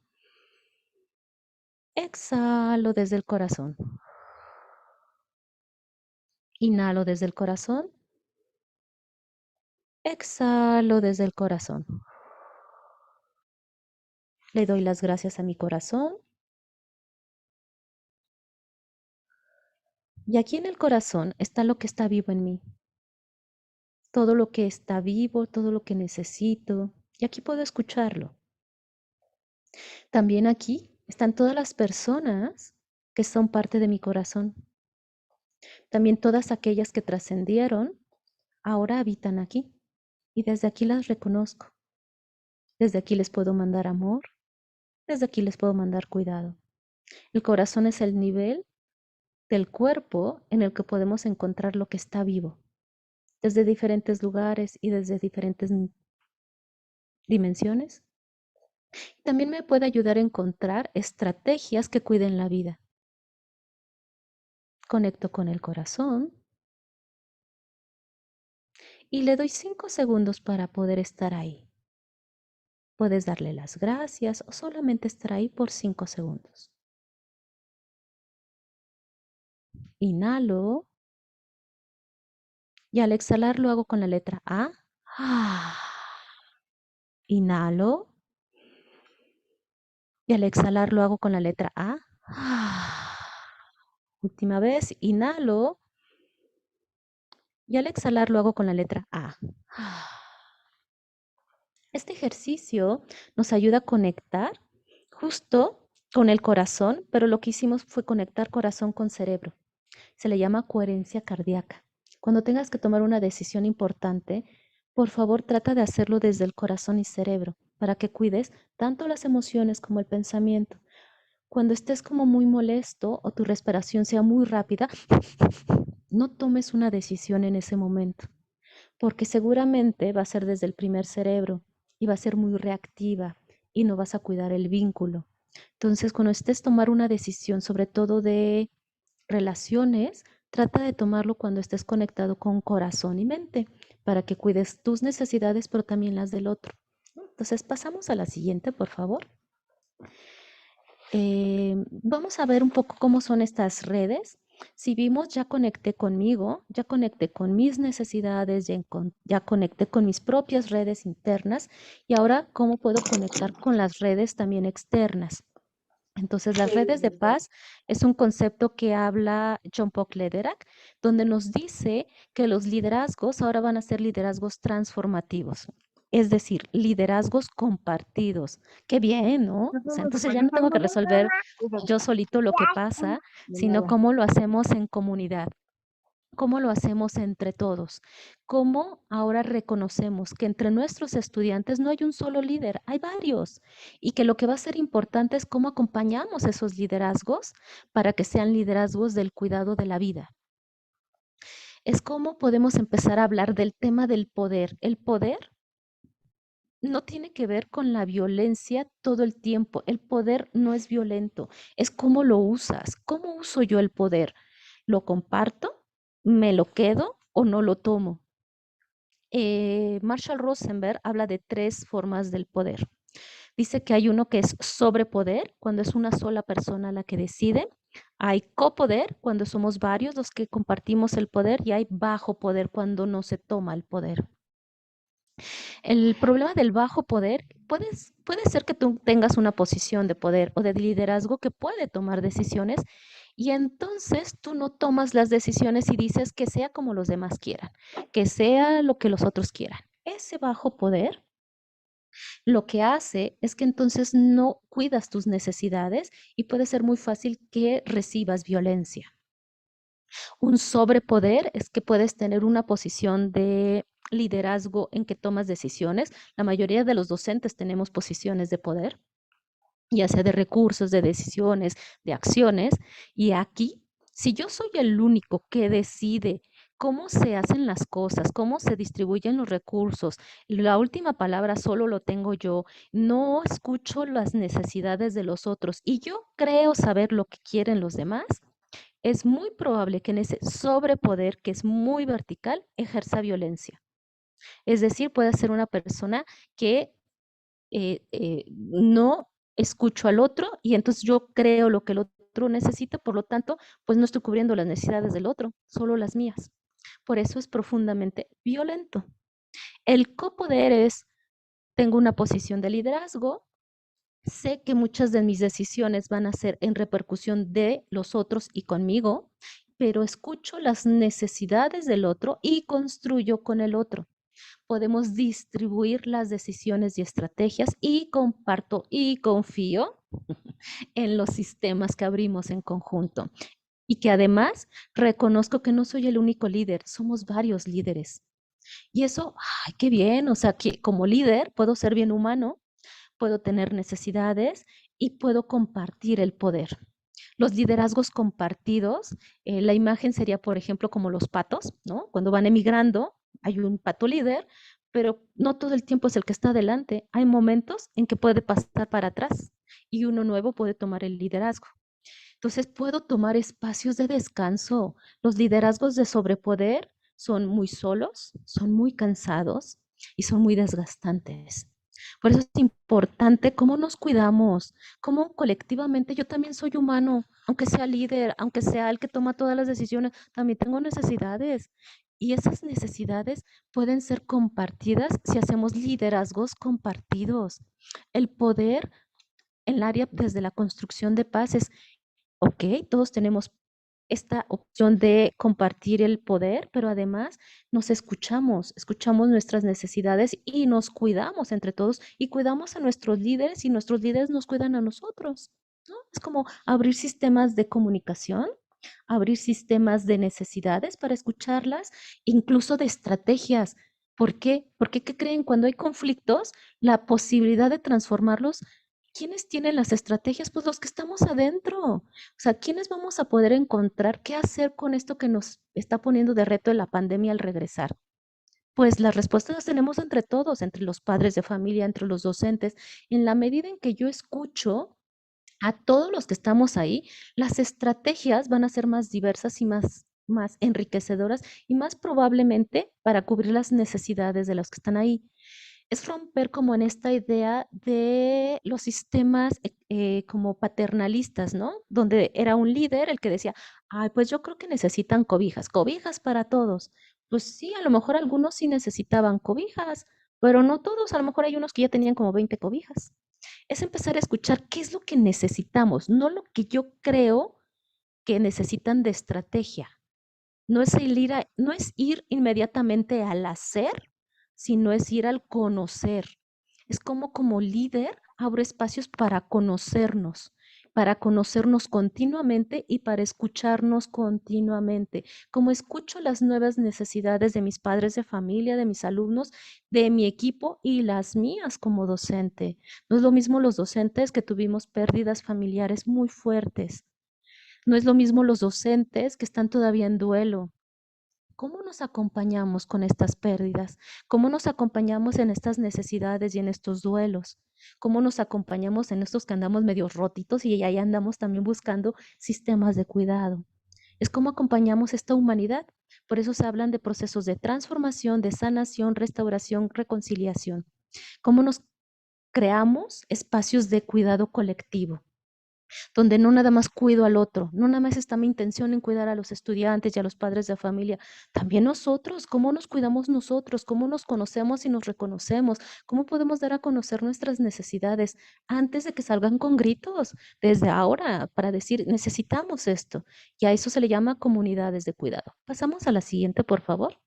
exhalo desde el corazón. Inhalo desde el corazón, exhalo desde el corazón. Le doy las gracias a mi corazón. Y aquí en el corazón está lo que está vivo en mí. Todo lo que está vivo, todo lo que necesito. Y aquí puedo escucharlo. También aquí están todas las personas que son parte de mi corazón. También todas aquellas que trascendieron, ahora habitan aquí. Y desde aquí las reconozco. Desde aquí les puedo mandar amor. Desde aquí les puedo mandar cuidado. El corazón es el nivel del cuerpo en el que podemos encontrar lo que está vivo. Desde diferentes lugares y desde diferentes dimensiones. También me puede ayudar a encontrar estrategias que cuiden la vida. Conecto con el corazón y le doy 5 segundos para poder estar ahí. Puedes darle las gracias o solamente estar ahí por 5 segundos. Inhalo y al exhalar lo hago con la letra A. Inhalo y al exhalar lo hago con la letra A. Última vez, inhalo y al exhalar lo hago con la letra A. Este ejercicio nos ayuda a conectar justo con el corazón, pero lo que hicimos fue conectar corazón con cerebro. Se le llama coherencia cardíaca. Cuando tengas que tomar una decisión importante, por favor trata de hacerlo desde el corazón y cerebro para que cuides tanto las emociones como el pensamiento. Cuando estés como muy molesto o tu respiración sea muy rápida, no tomes una decisión en ese momento, porque seguramente va a ser desde el primer cerebro y va a ser muy reactiva y no vas a cuidar el vínculo. Entonces, cuando estés tomar una decisión, sobre todo de relaciones, trata de tomarlo cuando estés conectado con corazón y mente, para que cuides tus necesidades, pero también las del otro. Entonces, pasamos a la siguiente, por favor. Vamos a ver un poco cómo son estas redes. Si vimos, ya conecté conmigo, ya conecté con mis necesidades, ya conecté con mis propias redes internas y ahora cómo puedo conectar con las redes también externas. Entonces, las redes de paz es un concepto que habla John Paul Lederach, donde nos dice que los liderazgos ahora van a ser liderazgos transformativos. Es decir, liderazgos compartidos. Qué bien, ¿no? O sea, entonces ya no tengo que resolver yo solito lo que pasa, sino cómo lo hacemos en comunidad. ¿Cómo lo hacemos entre todos? ¿Cómo ahora reconocemos que entre nuestros estudiantes no hay un solo líder, hay varios? Y que lo que va a ser importante es cómo acompañamos esos liderazgos para que sean liderazgos del cuidado de la vida. Es cómo podemos empezar a hablar del tema del poder. El poder no tiene que ver con la violencia todo el tiempo. El poder no es violento, es cómo lo usas. ¿Cómo uso yo el poder? ¿Lo comparto? ¿Me lo quedo o no lo tomo? Marshall Rosenberg habla de 3 formas del poder. Dice que hay uno que es sobrepoder, cuando es una sola persona la que decide. Hay copoder, cuando somos varios los que compartimos el poder. Y hay bajo poder, cuando no se toma el poder. El problema del bajo poder puede ser que tú tengas una posición de poder o de liderazgo que puede tomar decisiones y entonces tú no tomas las decisiones y dices que sea como los demás quieran, que sea lo que los otros quieran. Ese bajo poder lo que hace es que entonces no cuidas tus necesidades y puede ser muy fácil que recibas violencia. Un sobrepoder es que puedes tener una posición de liderazgo en que tomas decisiones. La mayoría de los docentes tenemos posiciones de poder, ya sea de recursos, de decisiones, de acciones. Y aquí, si yo soy el único que decide cómo se hacen las cosas, cómo se distribuyen los recursos, la última palabra solo lo tengo yo, no escucho las necesidades de los otros y yo creo saber lo que quieren los demás, es muy probable que en ese sobrepoder, que es muy vertical, ejerza violencia. Es decir, puede ser una persona que no escucho al otro y entonces yo creo lo que el otro necesita, por lo tanto, pues no estoy cubriendo las necesidades del otro, solo las mías. Por eso es profundamente violento. El copoder es, tengo una posición de liderazgo, sé que muchas de mis decisiones van a ser en repercusión de los otros y conmigo, pero escucho las necesidades del otro y construyo con el otro. Podemos distribuir las decisiones y estrategias y comparto y confío en los sistemas que abrimos en conjunto. Y que además reconozco que no soy el único líder, somos varios líderes. Y eso, ay, qué bien, o sea, que como líder puedo ser bien humano, puedo tener necesidades y puedo compartir el poder. Los liderazgos compartidos, la imagen sería, por ejemplo, como los patos, ¿no? Cuando van emigrando, hay un pato líder, pero no todo el tiempo es el que está adelante. Hay momentos en que puede pasar para atrás y uno nuevo puede tomar el liderazgo. Entonces, puedo tomar espacios de descanso. Los liderazgos de sobrepoder son muy solos, son muy cansados y son muy desgastantes. Por eso es importante cómo nos cuidamos, cómo colectivamente yo también soy humano, aunque sea líder, aunque sea el que toma todas las decisiones, también tengo necesidades. Y esas necesidades pueden ser compartidas si hacemos liderazgos compartidos. El poder en el área desde la construcción de paz es, ok, todos tenemos esta opción de compartir el poder, pero además nos escuchamos, escuchamos nuestras necesidades y nos cuidamos entre todos y cuidamos a nuestros líderes y nuestros líderes nos cuidan a nosotros, ¿no? Es como abrir sistemas de comunicación, abrir sistemas de necesidades para escucharlas, incluso de estrategias. ¿Por qué? Porque, ¿qué creen? Cuando hay conflictos, la posibilidad de transformarlos, ¿quiénes tienen las estrategias? Pues los que estamos adentro. O sea, ¿quiénes vamos a poder encontrar qué hacer con esto que nos está poniendo de reto en la pandemia al regresar? Pues las respuestas las tenemos entre todos, entre los padres de familia, entre los docentes. En la medida en que yo escucho a todos los que estamos ahí, las estrategias van a ser más diversas y más enriquecedoras y más probablemente para cubrir las necesidades de los que están ahí. Es romper como en esta idea de los sistemas como paternalistas, ¿no? Donde era un líder el que decía, ay, pues yo creo que necesitan cobijas, cobijas para todos. Pues sí, a lo mejor algunos sí necesitaban cobijas, pero no todos, a lo mejor hay unos que ya tenían como 20 cobijas. Es empezar a escuchar qué es lo que necesitamos, no lo que yo creo que necesitan de estrategia. No es ir inmediatamente al hacer, sino es ir al conocer. Es como líder abro espacios para conocernos continuamente y para escucharnos continuamente. Como escucho las nuevas necesidades de mis padres de familia, de mis alumnos, de mi equipo y las mías como docente. No es lo mismo los docentes que tuvimos pérdidas familiares muy fuertes. No es lo mismo los docentes que están todavía en duelo. ¿Cómo nos acompañamos con estas pérdidas? ¿Cómo nos acompañamos en estas necesidades y en estos duelos? ¿Cómo nos acompañamos en estos que andamos medio rotitos y ahí andamos también buscando sistemas de cuidado? Es cómo acompañamos esta humanidad. Por eso se hablan de procesos de transformación, de sanación, restauración, reconciliación. ¿Cómo nos creamos espacios de cuidado colectivo? Donde no nada más cuido al otro, no nada más está mi intención en cuidar a los estudiantes y a los padres de familia, también nosotros, cómo nos cuidamos nosotros, cómo nos conocemos y nos reconocemos, cómo podemos dar a conocer nuestras necesidades antes de que salgan con gritos, desde ahora, para decir, necesitamos esto, y a eso se le llama comunidades de cuidado. Pasamos a la siguiente, por favor.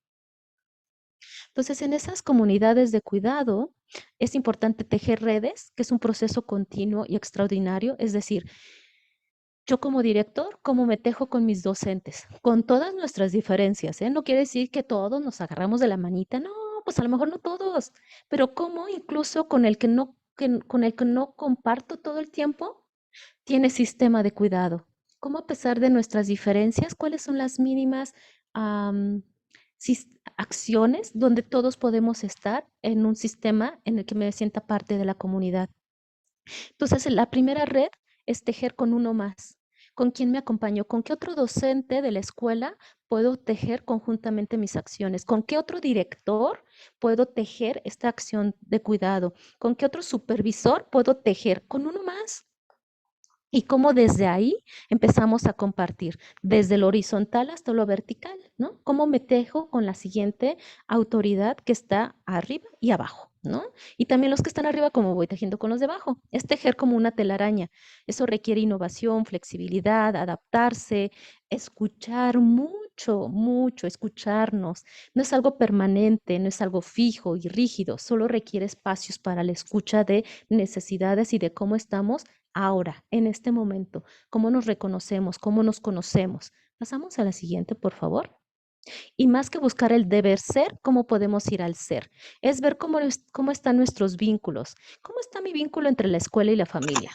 Entonces, en esas comunidades de cuidado es importante tejer redes, que es un proceso continuo y extraordinario, es decir, Yo como director, cómo me tejo con mis docentes, con todas nuestras diferencias, ¿eh? No quiere decir que todos nos agarramos de la manita, no, pues a lo mejor no todos, pero cómo incluso con el que no, con el que no comparto todo el tiempo, tiene sistema de cuidado. Cómo a pesar de nuestras diferencias, cuáles son las mínimas acciones donde todos podemos estar en un sistema en el que me sienta parte de la comunidad. Entonces, la primera red es tejer con uno más. ¿Con quién me acompaño? ¿Con qué otro docente de la escuela puedo tejer conjuntamente mis acciones? ¿Con qué otro director puedo tejer esta acción de cuidado? ¿Con qué otro supervisor puedo tejer? Con uno más. Y cómo desde ahí empezamos a compartir, desde lo horizontal hasta lo vertical, ¿no? Cómo me tejo con la siguiente autoridad que está arriba y abajo, ¿no? Y también los que están arriba, como voy tejiendo con los de abajo. Es tejer como una telaraña. Eso requiere innovación, flexibilidad, adaptarse, escuchar mucho, mucho, escucharnos. No es algo permanente, no es algo fijo y rígido, solo requiere espacios para la escucha de necesidades y de cómo estamos ahora, en este momento, cómo nos reconocemos, cómo nos conocemos. Pasamos a la siguiente, por favor. Y más que buscar el deber ser, ¿cómo podemos ir al ser? Es ver cómo están nuestros vínculos. ¿Cómo está mi vínculo entre la escuela y la familia?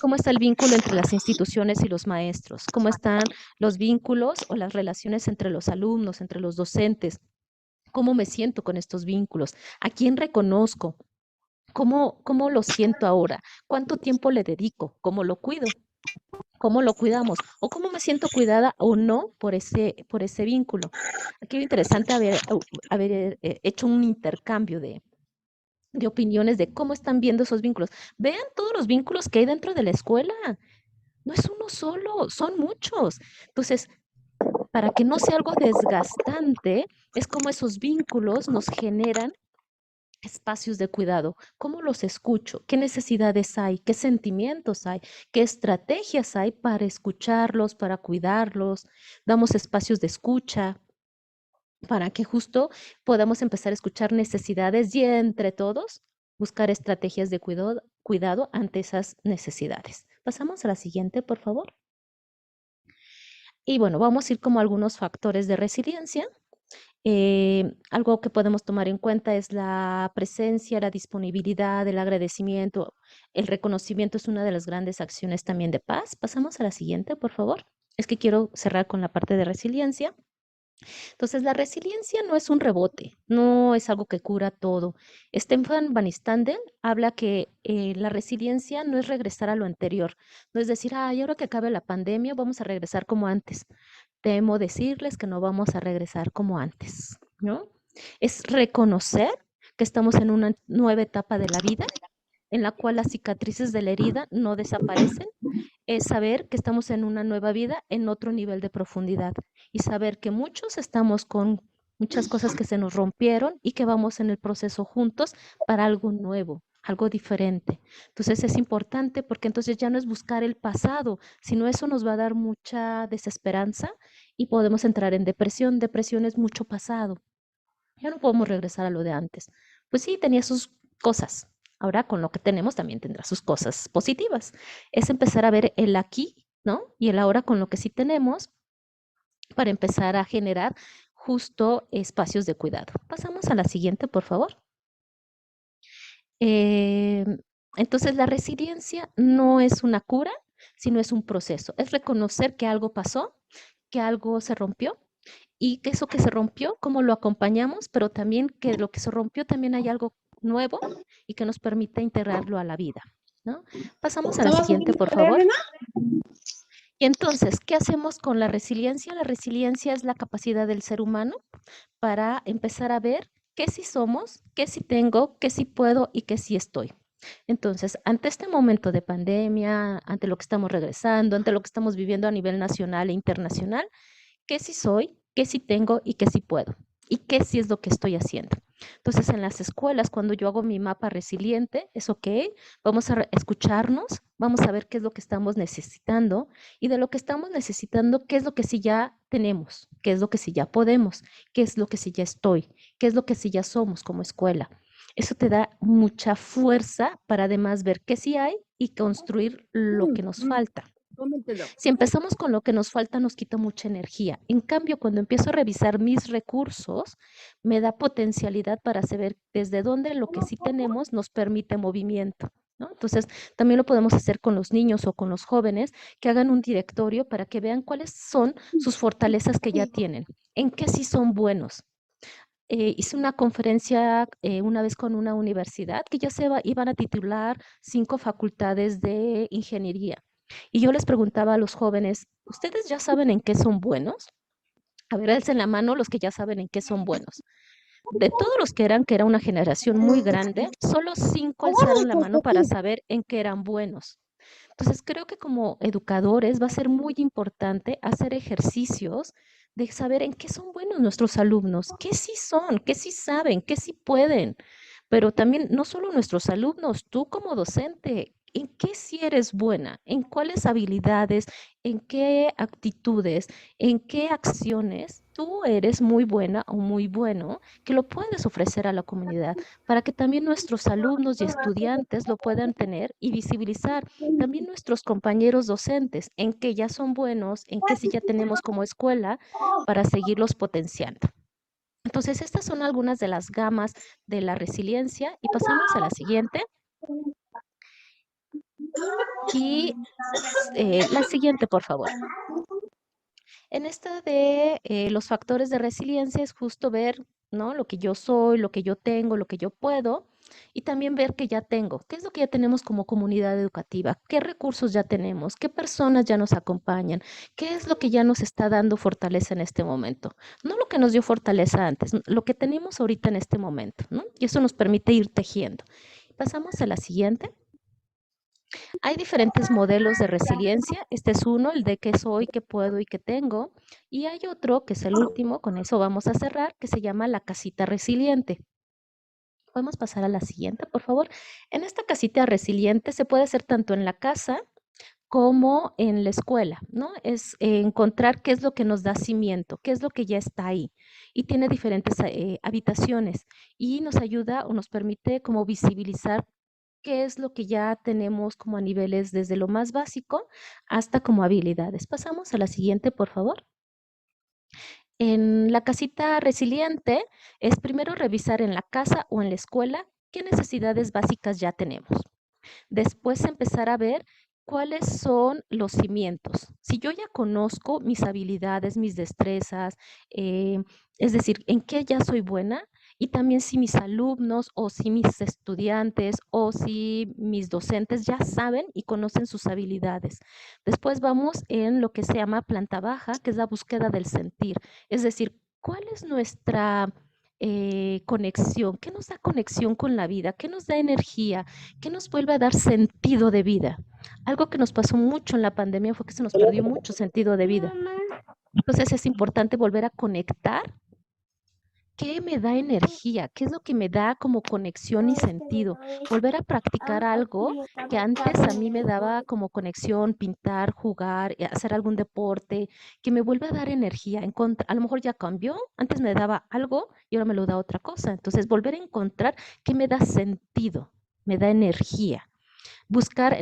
¿Cómo está el vínculo entre las instituciones y los maestros? ¿Cómo están los vínculos o las relaciones entre los alumnos, entre los docentes? ¿Cómo me siento con estos vínculos? ¿A quién reconozco? ¿Cómo lo siento ahora? ¿Cuánto tiempo le dedico? ¿Cómo lo cuido? ¿Cómo lo cuidamos? ¿O cómo me siento cuidada o no por ese vínculo? Aquí lo interesante haber hecho un intercambio de opiniones de cómo están viendo esos vínculos. Vean todos los vínculos que hay dentro de la escuela. No es uno solo, son muchos. Entonces, para que no sea algo desgastante, es como esos vínculos nos generan espacios de cuidado, cómo los escucho, qué necesidades hay, qué sentimientos hay, qué estrategias hay para escucharlos, para cuidarlos, damos espacios de escucha para que justo podamos empezar a escuchar necesidades y entre todos buscar estrategias de cuidado ante esas necesidades. Pasamos a la siguiente, por favor. Y bueno, vamos a ir como algunos factores de resiliencia. Algo que podemos tomar en cuenta es la presencia, la disponibilidad, el agradecimiento. El reconocimiento es una de las grandes acciones también de paz. Pasamos a la siguiente, por favor. Es que quiero cerrar con la parte de resiliencia. Entonces, la resiliencia no es un rebote, no es algo que cura todo. Stefan Van Standen habla que la resiliencia no es regresar a lo anterior, no es decir, ay, ahora que acabe la pandemia, vamos a regresar como antes. Temo decirles que no vamos a regresar como antes, ¿no? Es reconocer que estamos en una nueva etapa de la vida en la cual las cicatrices de la herida no desaparecen, es saber que estamos en una nueva vida en otro nivel de profundidad y saber que muchos estamos con muchas cosas que se nos rompieron y que vamos en el proceso juntos para algo nuevo, algo diferente. Entonces es importante porque entonces ya no es buscar el pasado, sino eso nos va a dar mucha desesperanza y podemos entrar en depresión. Depresión es mucho pasado. Ya no podemos regresar a lo de antes. Pues sí, tenía sus cosas. Ahora con lo que tenemos también tendrá sus cosas positivas. Es empezar a ver el aquí, ¿no? Y el ahora con lo que sí tenemos para empezar a generar justo espacios de cuidado. Pasamos a la siguiente, por favor. Entonces, la resiliencia no es una cura, sino es un proceso. Es reconocer que algo pasó, que algo se rompió y que eso que se rompió, cómo lo acompañamos, pero también que lo que se rompió también hay algo nuevo y que nos permite integrarlo a la vida, ¿no? Pasamos a la siguiente, por favor. Y entonces, ¿qué hacemos con la resiliencia? La resiliencia es la capacidad del ser humano para empezar a ver qué sí somos, qué sí tengo, qué sí puedo y qué sí estoy. Entonces, ante este momento de pandemia, ante lo que estamos regresando, ante lo que estamos viviendo a nivel nacional e internacional, qué sí soy, qué sí tengo y qué sí puedo y qué sí es lo que estoy haciendo. Entonces, en las escuelas, cuando yo hago mi mapa resiliente, es ok, vamos a escucharnos, vamos a ver qué es lo que estamos necesitando y de lo que estamos necesitando, qué es lo que sí ya tenemos, qué es lo que sí ya podemos, qué es lo que sí ya estoy, qué es lo que sí ya somos como escuela. Eso te da mucha fuerza para además ver qué sí hay y construir lo que nos falta. Si empezamos con lo que nos falta, nos quita mucha energía. En cambio, cuando empiezo a revisar mis recursos, me da potencialidad para saber desde dónde lo que sí tenemos nos permite movimiento, ¿no? Entonces, también lo podemos hacer con los niños o con los jóvenes, que hagan un directorio para que vean cuáles son sus fortalezas que ya tienen, en qué sí son buenos. Hice una conferencia una vez con una universidad que ya iban a titular 5 facultades de ingeniería. Y yo les preguntaba a los jóvenes, ¿ustedes ya saben en qué son buenos? A ver, alcen la mano los que ya saben en qué son buenos. De todos los que era una generación muy grande, solo 5 alzaron la mano para saber en qué eran buenos. Entonces, creo que como educadores va a ser muy importante hacer ejercicios de saber en qué son buenos nuestros alumnos, qué sí son, qué sí saben, qué sí pueden. Pero también no solo nuestros alumnos, tú como docente, ¿en qué sí eres buena? ¿En cuáles habilidades? ¿En qué actitudes? ¿En qué acciones tú eres muy buena o muy bueno que lo puedes ofrecer a la comunidad para que también nuestros alumnos y estudiantes lo puedan tener y visibilizar? También nuestros compañeros docentes, en qué ya son buenos, en qué sí ya tenemos como escuela para seguirlos potenciando. Entonces, estas son algunas de las gamas de la resiliencia y pasamos a la siguiente. Y la siguiente, por favor. En esta de los factores de resiliencia es justo ver, ¿no? Lo que yo soy, lo que yo tengo, lo que yo puedo, y también ver que ya tengo, qué es lo que ya tenemos como comunidad educativa, qué recursos ya tenemos, qué personas ya nos acompañan, qué es lo que ya nos está dando fortaleza en este momento. No lo que nos dio fortaleza antes, lo que tenemos ahorita en este momento, ¿no? Y eso nos permite ir tejiendo. Pasamos a la siguiente. Hay diferentes modelos de resiliencia. Este es uno, el de qué soy, qué puedo y qué tengo. Y hay otro, que es el último, con eso vamos a cerrar, que se llama la casita resiliente. Podemos pasar a la siguiente, por favor. En esta casita resiliente se puede hacer tanto en la casa como en la escuela, ¿no? Es encontrar qué es lo que nos da cimiento, qué es lo que ya está ahí. Y tiene diferentes habitaciones y nos ayuda o nos permite como visibilizar qué es lo que ya tenemos como a niveles desde lo más básico hasta como habilidades. Pasamos a la siguiente, por favor. En la casita resiliente es primero revisar en la casa o en la escuela qué necesidades básicas ya tenemos. Después empezar a ver cuáles son los cimientos. Si yo ya conozco mis habilidades, mis destrezas, es decir, en qué ya soy buena, y también si mis alumnos o si mis estudiantes o si mis docentes ya saben y conocen sus habilidades. Después vamos en lo que se llama planta baja, que es la búsqueda del sentir. Es decir, ¿cuál es nuestra conexión? ¿Qué nos da conexión con la vida? ¿Qué nos da energía? ¿Qué nos vuelve a dar sentido de vida? Algo que nos pasó mucho en la pandemia fue que se nos perdió mucho sentido de vida. Entonces es importante volver a conectar. ¿Qué me da energía? ¿Qué es lo que me da como conexión y sentido? Volver a practicar algo que antes a mí me daba como conexión, pintar, jugar, hacer algún deporte, que me vuelve a dar energía. A lo mejor ya cambió, antes me daba algo y ahora me lo da otra cosa. Entonces, volver a encontrar qué me da sentido, me da energía. Buscar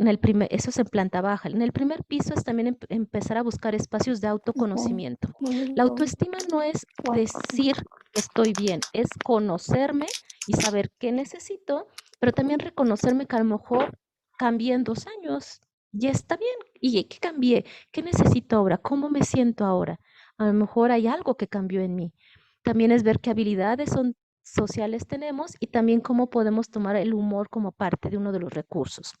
eso es en planta baja. En el primer piso es también empezar a buscar espacios de autoconocimiento. La autoestima no es decir que estoy bien, es conocerme y saber qué necesito, pero también reconocerme que a lo mejor cambié en 2 años. Ya está bien. ¿Y qué cambié? ¿Qué necesito ahora? ¿Cómo me siento ahora? A lo mejor hay algo que cambió en mí. También es ver qué habilidades sociales tenemos y también cómo podemos tomar el humor como parte de uno de los recursos.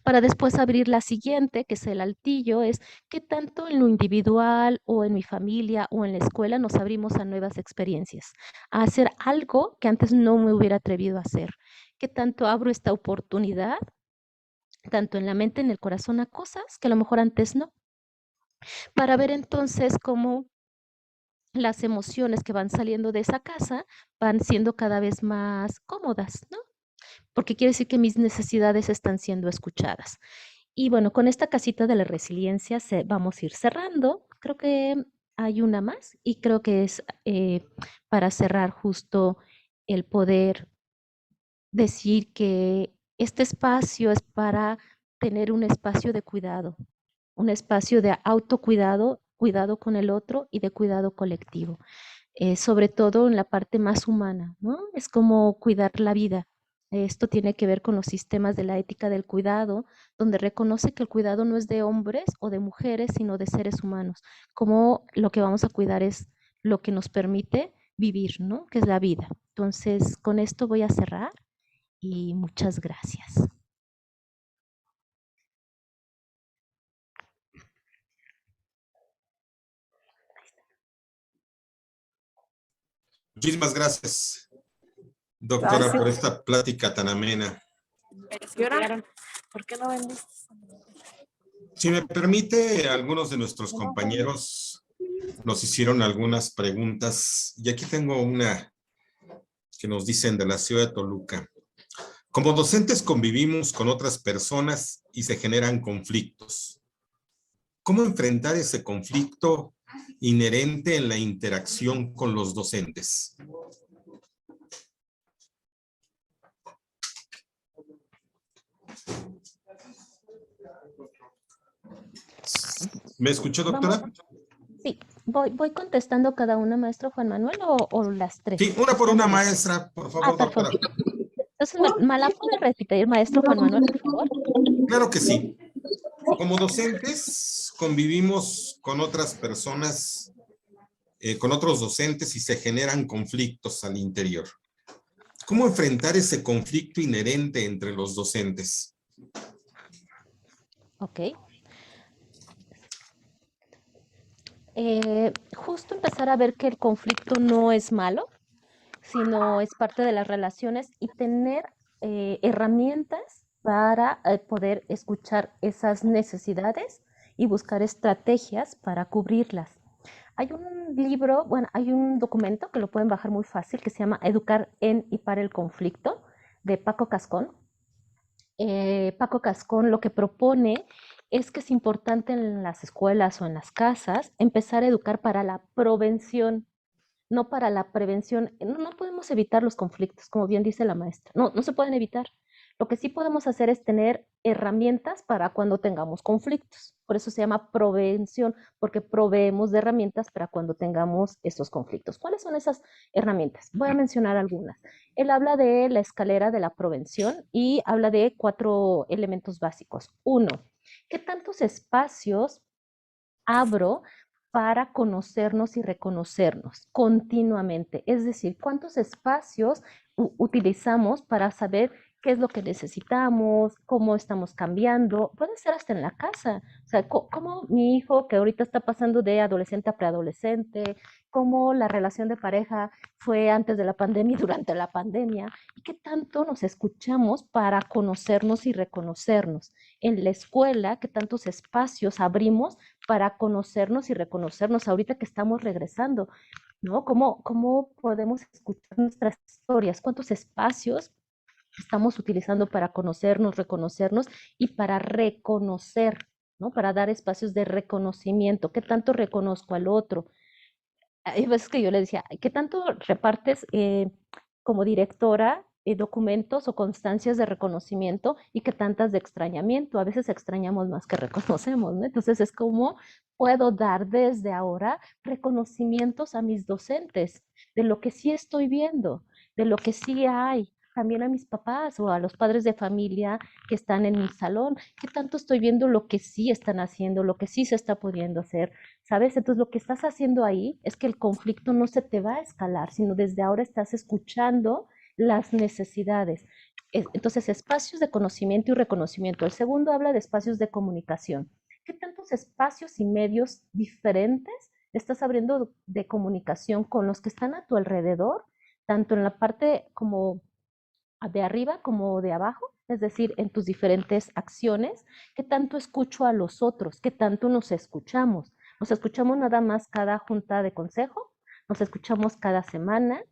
Para después abrir la siguiente, que es el altillo, es qué tanto en lo individual o en mi familia o en la escuela nos abrimos a nuevas experiencias, a hacer algo que antes no me hubiera atrevido a hacer. Qué tanto abro esta oportunidad, tanto en la mente, en el corazón, a cosas que a lo mejor antes no. Para ver entonces cómo las emociones que van saliendo de esa casa van siendo cada vez más cómodas, ¿no? Porque quiere decir que mis necesidades están siendo escuchadas. Y bueno, con esta casita de la resiliencia vamos a ir cerrando. Creo que hay una más y creo que es para cerrar justo el poder decir que este espacio es para tener un espacio de cuidado, un espacio de autocuidado, cuidado con el otro y de cuidado colectivo, sobre todo en la parte más humana, ¿no? Es como cuidar la vida. Esto tiene que ver con los sistemas de la ética del cuidado, donde reconoce que el cuidado no es de hombres o de mujeres, sino de seres humanos. Como lo que vamos a cuidar es lo que nos permite vivir, ¿no? Que es la vida. Entonces, con esto voy a cerrar y muchas gracias. Muchísimas gracias, doctora, por esta plática tan amena. ¿Por qué no vendiste? Si me permite, algunos de nuestros compañeros nos hicieron algunas preguntas y aquí tengo una que nos dicen de la ciudad de Toluca. Como docentes convivimos con otras personas y se generan conflictos. ¿Cómo enfrentar ese conflicto inherente en la interacción con los docentes? ¿Me escuchó, doctora? Sí, voy contestando cada una, maestro Juan Manuel, o las tres. Sí, una por una, maestra, por favor, Perfecto. doctora. Entonces, ¿me la puede repetir, maestro Juan Manuel, por favor? Claro que sí. Como docentes convivimos con otras personas, con otros docentes y se generan conflictos al interior. ¿Cómo enfrentar ese conflicto inherente entre los docentes? Ok. Justo empezar a ver que el conflicto no es malo, sino es parte de las relaciones y tener herramientas para poder escuchar esas necesidades y buscar estrategias para cubrirlas. Hay un libro, bueno, hay un documento que lo pueden bajar muy fácil que se llama Educar en y para el conflicto, de Paco Cascón. Paco Cascón lo que propone es que es importante en las escuelas o en las casas empezar a educar para la prevención, no para la prevención. No podemos evitar los conflictos, como bien dice la maestra. No se pueden evitar. Lo que sí podemos hacer es tener herramientas para cuando tengamos conflictos. Por eso se llama prevención, porque proveemos de herramientas para cuando tengamos estos conflictos. ¿Cuáles son esas herramientas? Voy a mencionar algunas. Él habla de la escalera de la prevención y habla de 4 elementos básicos. 1, ¿qué tantos espacios abro para conocernos y reconocernos continuamente? Es decir, ¿cuántos espacios utilizamos para saber qué es lo que necesitamos, cómo estamos cambiando? Puede ser hasta en la casa. O sea, cómo mi hijo, que ahorita está pasando de adolescente a preadolescente, cómo la relación de pareja fue antes de la pandemia y durante la pandemia, y qué tanto nos escuchamos para conocernos y reconocernos. En la escuela, qué tantos espacios abrimos para conocernos y reconocernos ahorita que estamos regresando, ¿no? ¿Cómo podemos escuchar nuestras historias? ¿Cuántos espacios estamos utilizando para conocernos, reconocernos y para reconocer, ¿no? Para dar espacios de reconocimiento. ¿Qué tanto reconozco al otro? Hay veces que yo le decía, ¿qué tanto repartes como directora documentos o constancias de reconocimiento y qué tantas de extrañamiento? A veces extrañamos más que reconocemos, ¿no? Entonces es como puedo dar desde ahora reconocimientos a mis docentes de lo que sí estoy viendo, de lo que sí hay. También a mis papás o a los padres de familia que están en mi salón, ¿qué tanto estoy viendo lo que sí están haciendo, lo que sí se está pudiendo hacer? ¿Sabes? Entonces lo que estás haciendo ahí es que el conflicto no se te va a escalar, sino desde ahora estás escuchando las necesidades. Entonces, espacios de conocimiento y reconocimiento. El segundo habla de espacios de comunicación. ¿Qué tantos espacios y medios diferentes estás abriendo de comunicación con los que están a tu alrededor, tanto en la parte como de arriba como de abajo? Es decir, en tus diferentes acciones, ¿qué tanto escucho a los otros? ¿Qué tanto nos escuchamos? ¿Nos escuchamos nada más cada junta de consejo? ¿Nos escuchamos cada semana?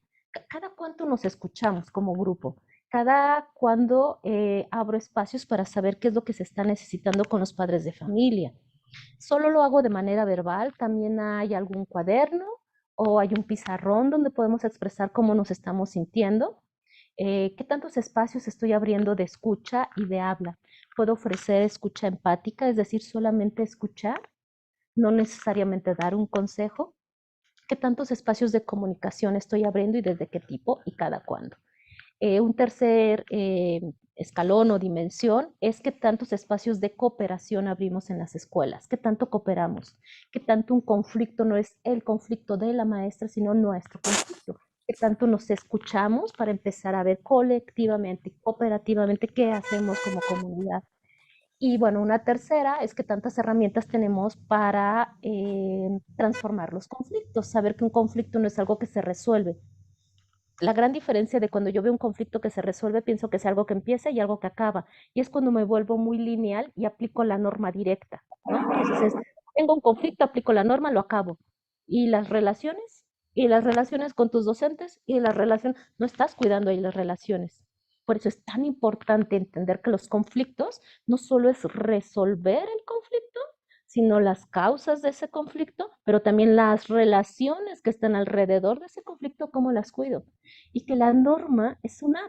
¿Cada cuánto nos escuchamos como grupo? ¿Cada cuándo abro espacios para saber qué es lo que se está necesitando con los padres de familia? ¿Solo lo hago de manera verbal? ¿También hay algún cuaderno o hay un pizarrón donde podemos expresar cómo nos estamos sintiendo? ¿Qué tantos espacios estoy abriendo de escucha y de habla? ¿Puedo ofrecer escucha empática, es decir, solamente escuchar, no necesariamente dar un consejo? ¿Qué tantos espacios de comunicación estoy abriendo y desde qué tipo y cada cuándo? Un tercer escalón o dimensión es qué tantos espacios de cooperación abrimos en las escuelas, qué tanto cooperamos, qué tanto un conflicto no es el conflicto de la maestra, sino nuestro conflicto, qué tanto nos escuchamos para empezar a ver colectivamente, cooperativamente qué hacemos como comunidad. Y bueno, una tercera es que tantas herramientas tenemos para transformar los conflictos, saber que un conflicto no es algo que se resuelve. La gran diferencia de cuando yo veo un conflicto que se resuelve, pienso que es algo que empieza y algo que acaba. Y es cuando me vuelvo muy lineal y aplico la norma directa, ¿no? Entonces, tengo un conflicto, aplico la norma, lo acabo. Y las relaciones con tus docentes, y las relaciones, no estás cuidando ahí las relaciones. Por eso es tan importante entender que los conflictos no solo es resolver el conflicto, sino las causas de ese conflicto, pero también las relaciones que están alrededor de ese conflicto, cómo las cuido. Y que la norma es una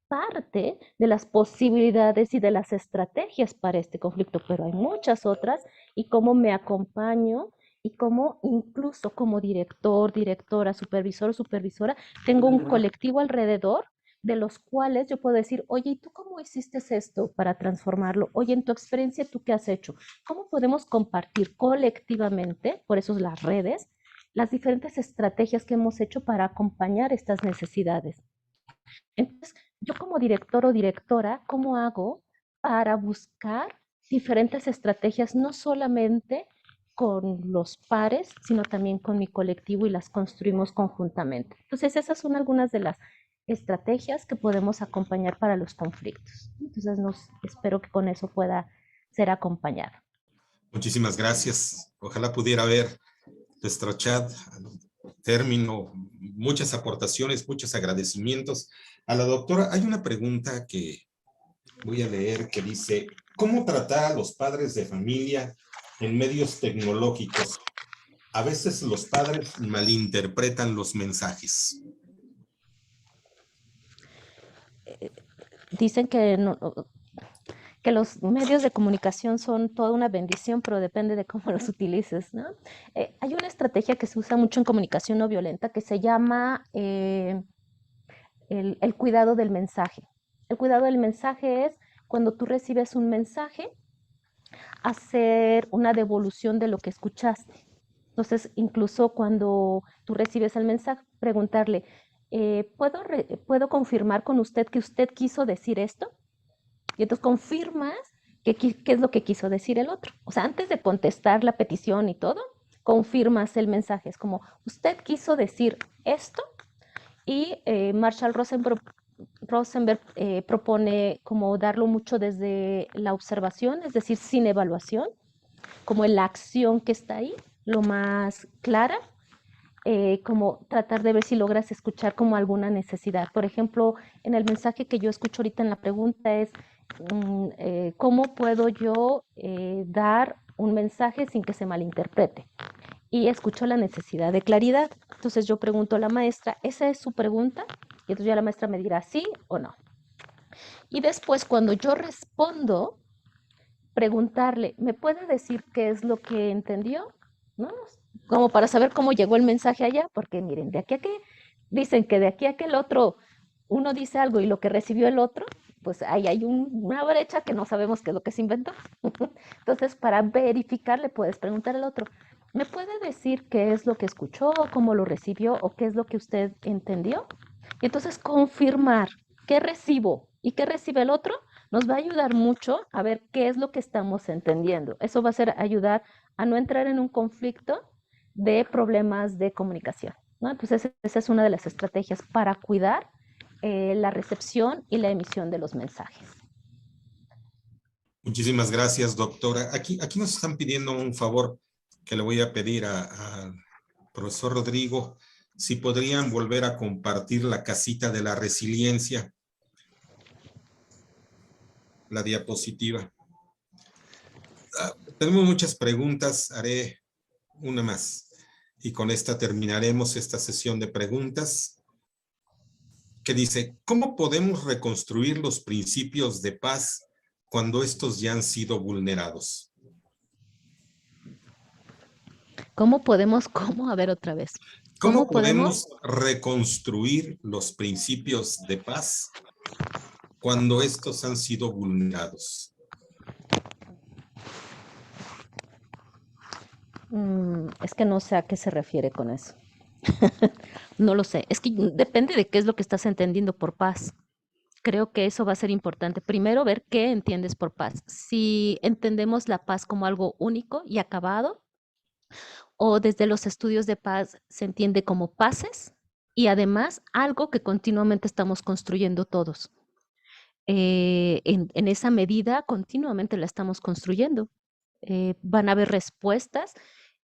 parte de las posibilidades y de las estrategias para este conflicto, pero hay muchas otras, y cómo me acompaño y cómo incluso como director, directora, supervisor o supervisora, tengo un colectivo alrededor de los cuales yo puedo decir, oye, ¿y tú cómo hiciste esto para transformarlo? Oye, en tu experiencia, ¿tú qué has hecho? ¿Cómo podemos compartir colectivamente, por eso las redes, las diferentes estrategias que hemos hecho para acompañar estas necesidades? Entonces, yo como director o directora, ¿cómo hago para buscar diferentes estrategias, no solamente con los pares, sino también con mi colectivo y las construimos conjuntamente? Entonces, esas son algunas de las estrategias que podemos acompañar para los conflictos. Entonces, espero que con eso pueda ser acompañado. Muchísimas gracias. Ojalá pudiera ver nuestro chat término, muchas aportaciones, muchos agradecimientos. A la doctora, hay una pregunta que voy a leer que dice, ¿cómo tratar a los padres de familia en medios tecnológicos? A veces los padres malinterpretan los mensajes. Dicen que que los medios de comunicación son toda una bendición, pero depende de cómo los utilices, ¿no? Hay una estrategia que se usa mucho en comunicación no violenta que se llama el cuidado del mensaje. El cuidado del mensaje es cuando tú recibes un mensaje, hacer una devolución de lo que escuchaste. Entonces, incluso cuando tú recibes el mensaje, preguntarle, ¿puedo confirmar con usted que usted quiso decir esto? Y entonces confirmas qué es lo que quiso decir el otro. O sea, antes de contestar la petición y todo, confirmas el mensaje. Es como, usted quiso decir esto, y Marshall Rosenberg propone como darlo mucho desde la observación, es decir, sin evaluación, como en la acción que está ahí, lo más clara, como tratar de ver si logras escuchar como alguna necesidad. Por ejemplo, en el mensaje que yo escucho ahorita en la pregunta es, ¿cómo puedo yo dar un mensaje sin que se malinterprete? Y escucho la necesidad de claridad. Entonces yo pregunto a la maestra, ¿esa es su pregunta? Y entonces ya la maestra me dirá sí o no. Y después cuando yo respondo, preguntarle, ¿me puede decir qué es lo que entendió? ¿No? Como para saber cómo llegó el mensaje allá, porque miren, de aquí a que dicen que de aquí a que el otro, uno dice algo y lo que recibió el otro, pues ahí hay una brecha que no sabemos qué es lo que se inventó. Entonces, para verificar, le puedes preguntar al otro, ¿me puede decir qué es lo que escuchó, cómo lo recibió o qué es lo que usted entendió? Y entonces confirmar qué recibo y qué recibe el otro nos va a ayudar mucho a ver qué es lo que estamos entendiendo. Eso va a ser ayudar a no entrar en un conflicto de problemas de comunicación, ¿no? Entonces, esa es una de las estrategias para cuidar la recepción y la emisión de los mensajes. Muchísimas gracias, doctora. Aquí nos están pidiendo un favor que le voy a pedir al profesor Rodrigo, si podrían volver a compartir la casita de la resiliencia, la diapositiva. Tenemos muchas preguntas, haré una más y con esta terminaremos esta sesión de preguntas. que dice, ¿cómo podemos reconstruir los principios de paz cuando estos ya han sido vulnerados? ¿Cómo podemos, cómo? A ver otra vez. ¿Cómo podemos reconstruir los principios de paz cuando estos han sido vulnerados? Es que no sé a qué se refiere con eso. No lo sé. Es que depende de qué es lo que estás entendiendo por paz. Creo que eso va a ser importante. Primero, ver qué entiendes por paz. Si entendemos la paz como algo único y acabado, o desde los estudios de paz se entiende como paces y además algo que continuamente estamos construyendo todos. En esa medida, continuamente la estamos construyendo. Van a haber respuestas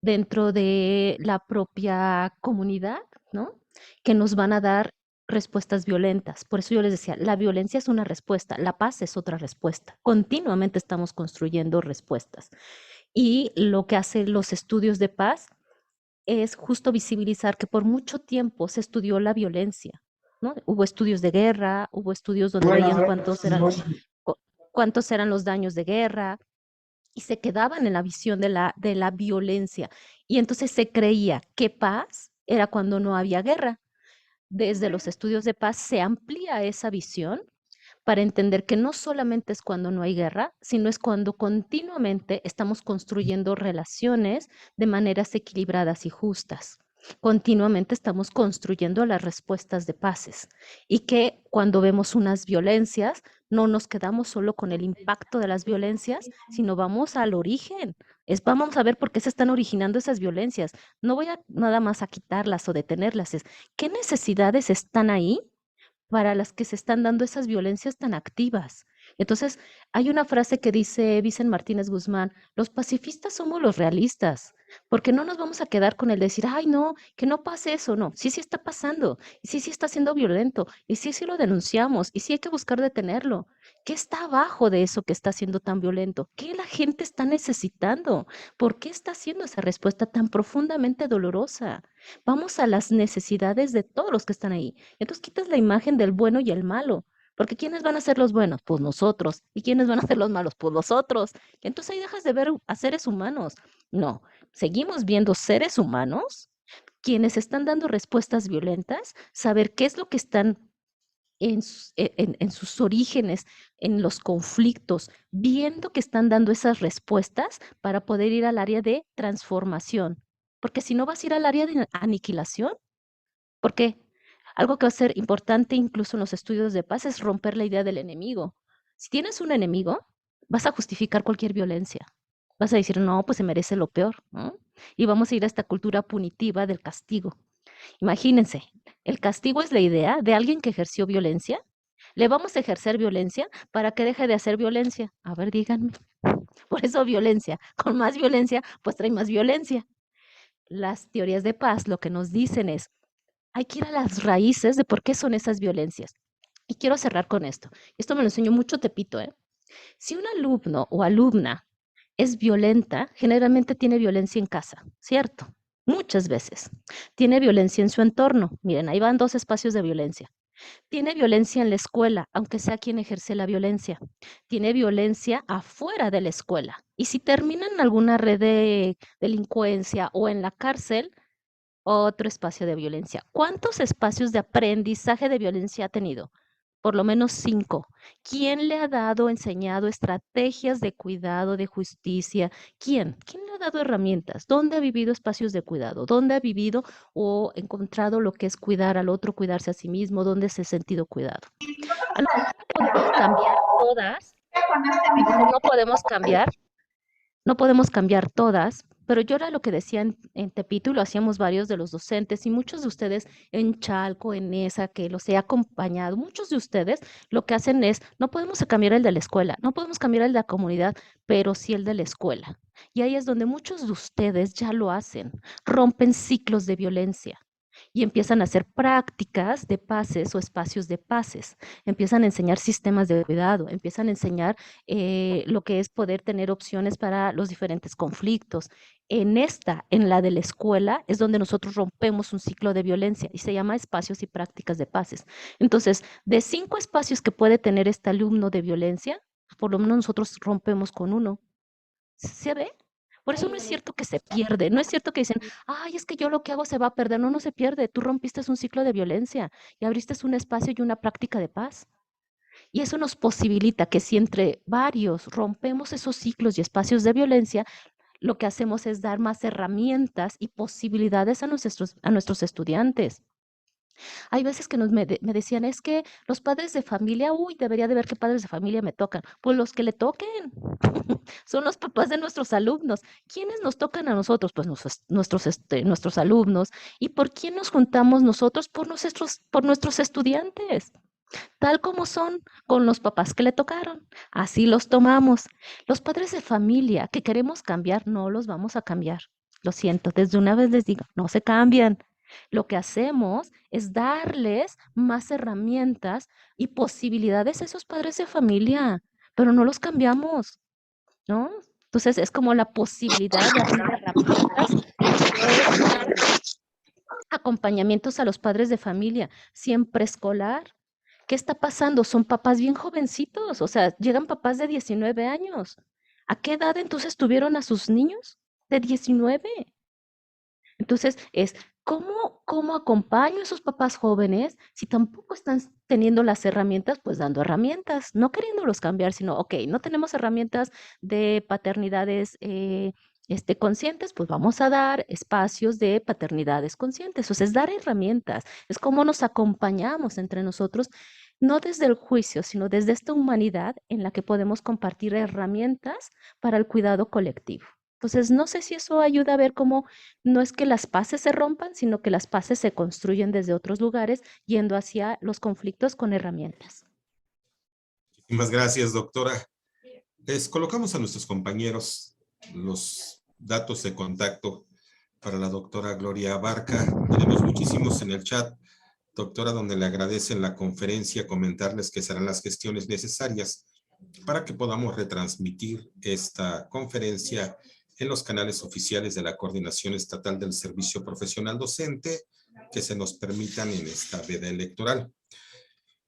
dentro de la propia comunidad, ¿no? Que nos van a dar respuestas violentas. Por eso yo les decía, la violencia es una respuesta, la paz es otra respuesta. Continuamente estamos construyendo respuestas. Y lo que hacen los estudios de paz es justo visibilizar que por mucho tiempo se estudió la violencia, ¿no? Hubo estudios de guerra, hubo estudios donde veían cuántos eran los daños de guerra, y se quedaban en la visión de la violencia. Y entonces se creía que paz era cuando no había guerra. Desde los estudios de paz se amplía esa visión para entender que no solamente es cuando no hay guerra, sino es cuando continuamente estamos construyendo relaciones de maneras equilibradas y justas. Continuamente estamos construyendo las respuestas de paces y que cuando vemos unas violencias no nos quedamos solo con el impacto de las violencias, sino vamos al origen. Vamos a ver por qué se están originando esas violencias. No voy a nada más a quitarlas o detenerlas, es qué necesidades están ahí para las que se están dando esas violencias tan activas. Entonces, hay una frase que dice Vicente Martínez Guzmán, los pacifistas somos los realistas, porque no nos vamos a quedar con el decir, ay, no, que no pase eso, no, sí, sí está pasando, y sí, sí está siendo violento, y sí, sí lo denunciamos, y sí hay que buscar detenerlo. ¿Qué está abajo de eso que está siendo tan violento? ¿Qué la gente está necesitando? ¿Por qué está haciendo esa respuesta tan profundamente dolorosa? Vamos a las necesidades de todos los que están ahí. Entonces quitas la imagen del bueno y el malo. Porque ¿quiénes van a ser los buenos? Pues nosotros. ¿Y quiénes van a ser los malos? Pues nosotros. Entonces ahí dejas de ver a seres humanos. No, seguimos viendo seres humanos quienes están dando respuestas violentas, saber qué es lo que están en sus orígenes, en los conflictos, viendo que están dando esas respuestas para poder ir al área de transformación. Porque si no vas a ir al área de aniquilación, ¿por qué? Algo que va a ser importante incluso en los estudios de paz es romper la idea del enemigo. Si tienes un enemigo, vas a justificar cualquier violencia. Vas a decir, no, pues se merece lo peor, ¿no? Y vamos a ir a esta cultura punitiva del castigo. Imagínense, el castigo es la idea de alguien que ejerció violencia. Le vamos a ejercer violencia para que deje de hacer violencia. A ver, díganme. Por eso violencia. Con más violencia, pues trae más violencia. Las teorías de paz lo que nos dicen es, hay que ir a las raíces de por qué son esas violencias. Y quiero cerrar con esto. Esto me lo enseñó mucho Tepito, ¿eh? Si un alumno o alumna es violenta, generalmente tiene violencia en casa, ¿cierto? Muchas veces. Tiene violencia en su entorno. Miren, ahí van dos espacios de violencia. Tiene violencia en la escuela, aunque sea quien ejerce la violencia. Tiene violencia afuera de la escuela. Y si termina en alguna red de delincuencia o en la cárcel, otro espacio de violencia. ¿Cuántos espacios de aprendizaje de violencia ha tenido? Por lo menos 5. ¿Quién le ha dado, enseñado estrategias de cuidado, de justicia? ¿Quién? ¿Quién le ha dado herramientas? ¿Dónde ha vivido espacios de cuidado? ¿Dónde ha vivido o encontrado lo que es cuidar al otro, cuidarse a sí mismo? ¿Dónde se ha sentido cuidado? A lo mejor podemos cambiar todas, no podemos cambiar, no podemos cambiar todas, pero yo era lo que decía en Tepito y lo hacíamos varios de los docentes y muchos de ustedes en Chalco, en ESA, que los he acompañado, muchos de ustedes lo que hacen es, no podemos cambiar el de la escuela, no podemos cambiar el de la comunidad, pero sí el de la escuela. Y ahí es donde muchos de ustedes ya lo hacen, rompen ciclos de violencia. y empiezan a hacer prácticas de pases o espacios de pases. Empiezan a enseñar sistemas de cuidado, empiezan a enseñar lo que es poder tener opciones para los diferentes conflictos. En la de la escuela, es donde nosotros rompemos un ciclo de violencia y se llama espacios y prácticas de pases. Entonces, de 5 espacios que puede tener este alumno de violencia, por lo menos nosotros rompemos con 1. ¿Se ve? Por eso no es cierto que se pierde, no es cierto que dicen, ay, es que yo lo que hago se va a perder. No, no se pierde. Tú rompiste un ciclo de violencia y abriste un espacio y una práctica de paz. Y eso nos posibilita que si entre varios rompemos esos ciclos y espacios de violencia, lo que hacemos es dar más herramientas y posibilidades a nuestros estudiantes. Hay veces que me decían, es que los padres de familia, uy, debería de ver qué padres de familia me tocan. Pues los que le toquen. Son los papás de nuestros alumnos. ¿Quiénes nos tocan a nosotros? Pues nuestros alumnos. ¿Y por quién nos juntamos nosotros? Por nuestros estudiantes. Tal como son con los papás que le tocaron. Así los tomamos. Los padres de familia que queremos cambiar, no los vamos a cambiar. Lo siento, desde una vez les digo, no se cambian. Lo que hacemos es darles más herramientas y posibilidades a esos padres de familia, pero no los cambiamos, ¿no? Entonces es como la posibilidad de darle herramientas, acompañamientos a los padres de familia, siempre escolar. ¿Qué está pasando? Son papás bien jovencitos, o sea, llegan papás de 19 años. ¿A qué edad entonces tuvieron a sus niños? De 19. Entonces, ¿cómo acompaño a esos papás jóvenes si tampoco están teniendo las herramientas? Pues dando herramientas, no queriéndolos cambiar, sino, ok, no tenemos herramientas de paternidades conscientes, pues vamos a dar espacios de paternidades conscientes. O sea, es dar herramientas, es cómo nos acompañamos entre nosotros, no desde el juicio, sino desde esta humanidad en la que podemos compartir herramientas para el cuidado colectivo. Entonces, no sé si eso ayuda a ver cómo no es que las paces se rompan, sino que las paces se construyen desde otros lugares, yendo hacia los conflictos con herramientas. Muchísimas gracias, doctora. Les colocamos a nuestros compañeros los datos de contacto para la doctora Gloria Abarca. Tenemos muchísimos en el chat, doctora, donde le agradecen la conferencia, comentarles que serán las gestiones necesarias para que podamos retransmitir esta conferencia en los canales oficiales de la Coordinación Estatal del Servicio Profesional Docente que se nos permitan en esta veda electoral.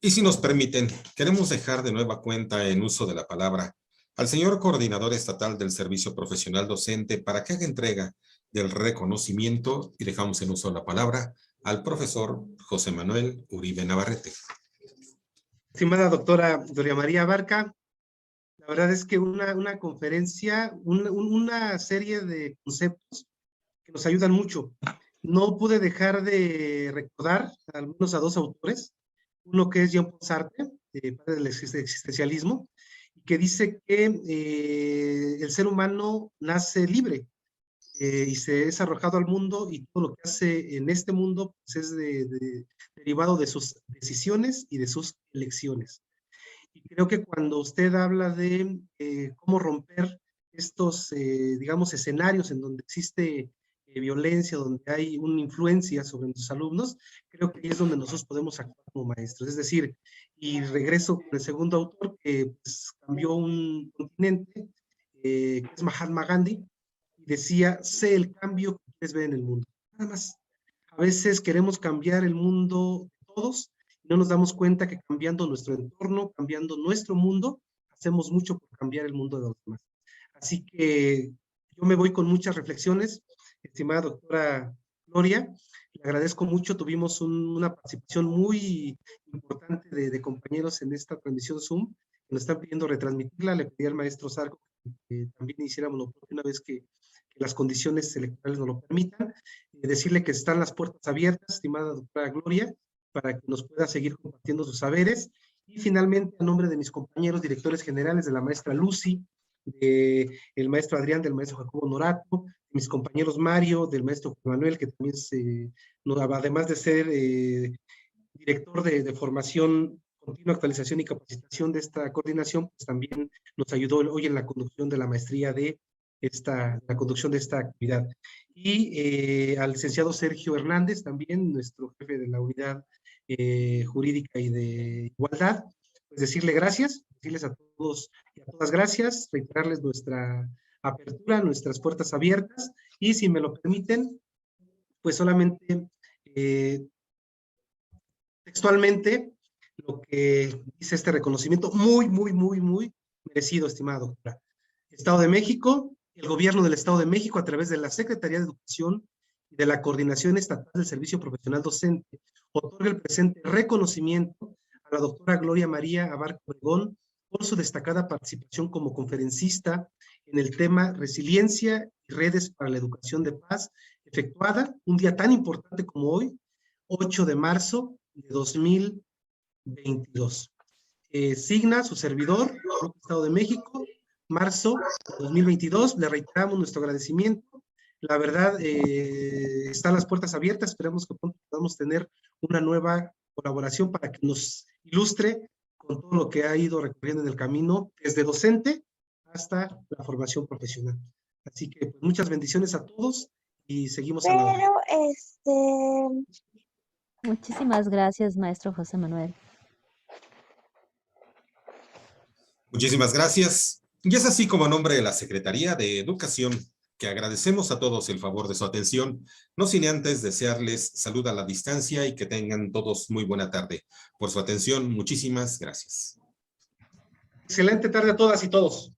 Y si nos permiten, queremos dejar de nueva cuenta en uso de la palabra al señor Coordinador Estatal del Servicio Profesional Docente para que haga entrega del reconocimiento y dejamos en uso la palabra al profesor José Manuel Uribe Navarrete. Estimada doctora Gloria María Abarca, la verdad es que una conferencia, una serie de conceptos que nos ayudan mucho. No pude dejar de recordar al menos a 2 autores, uno que es Jean-Paul Sartre, padre del existencialismo, que dice que el ser humano nace libre y se es arrojado al mundo y todo lo que hace en este mundo pues, es derivado de sus decisiones y de sus elecciones. Y creo que cuando usted habla de cómo romper estos, digamos, escenarios en donde existe violencia, donde hay una influencia sobre nuestros alumnos, creo que ahí es donde nosotros podemos actuar como maestros. Es decir, y regreso con el segundo autor que pues, cambió un continente, que es Mahatma Gandhi, y decía, sé el cambio que quieres ver en el mundo. Nada más. A veces queremos cambiar el mundo de todos, no nos damos cuenta que cambiando nuestro entorno, cambiando nuestro mundo, hacemos mucho por cambiar el mundo de los demás. Así que yo me voy con muchas reflexiones, estimada doctora Gloria, le agradezco mucho, tuvimos una participación muy importante de compañeros en esta transmisión Zoom, que nos están pidiendo retransmitirla, le pedí al maestro Sarco que también hiciéramos una vez que las condiciones electorales nos lo permitan, decirle que están las puertas abiertas, estimada doctora Gloria, para que nos pueda seguir compartiendo sus saberes. Y finalmente, a nombre de mis compañeros directores generales, de la maestra Lucy, del maestro Adrián, del maestro Jacobo Norato, de mis compañeros Mario, del maestro Juan Manuel, que también además de ser director de formación continua, actualización y capacitación de esta coordinación, pues también nos ayudó hoy en la conducción de la maestría de la conducción de esta actividad. y al licenciado Sergio Hernández, también nuestro jefe de la unidad jurídica y de igualdad, pues decirle gracias, decirles a todos y a todas gracias, reiterarles nuestra apertura, nuestras puertas abiertas, y si me lo permiten, pues solamente textualmente lo que dice este reconocimiento, muy merecido, estimada doctora. Estado de México, el gobierno del Estado de México, a través de la Secretaría de Educación y de la Coordinación Estatal del Servicio Profesional Docente, otorga el presente reconocimiento a la doctora Gloria María Abarca Obregón por su destacada participación como conferencista en el tema Resiliencia y Redes para la Educación de Paz, efectuada un día tan importante como hoy, 8 de marzo de 2022. Signa su servidor, Estado de México, marzo de 2022. Le reiteramos nuestro agradecimiento. La verdad, están las puertas abiertas. Esperemos que pronto podamos tener una nueva colaboración para que nos ilustre con todo lo que ha ido recorriendo en el camino, desde docente hasta la formación profesional. Así que pues, muchas bendiciones a todos y seguimos a la hora. Muchísimas gracias, maestro José Manuel. Muchísimas gracias. Y es así como a nombre de la Secretaría de Educación, que agradecemos a todos el favor de su atención, no sin antes desearles salud a la distancia y que tengan todos muy buena tarde. Por su atención, muchísimas gracias. Excelente tarde a todas y todos.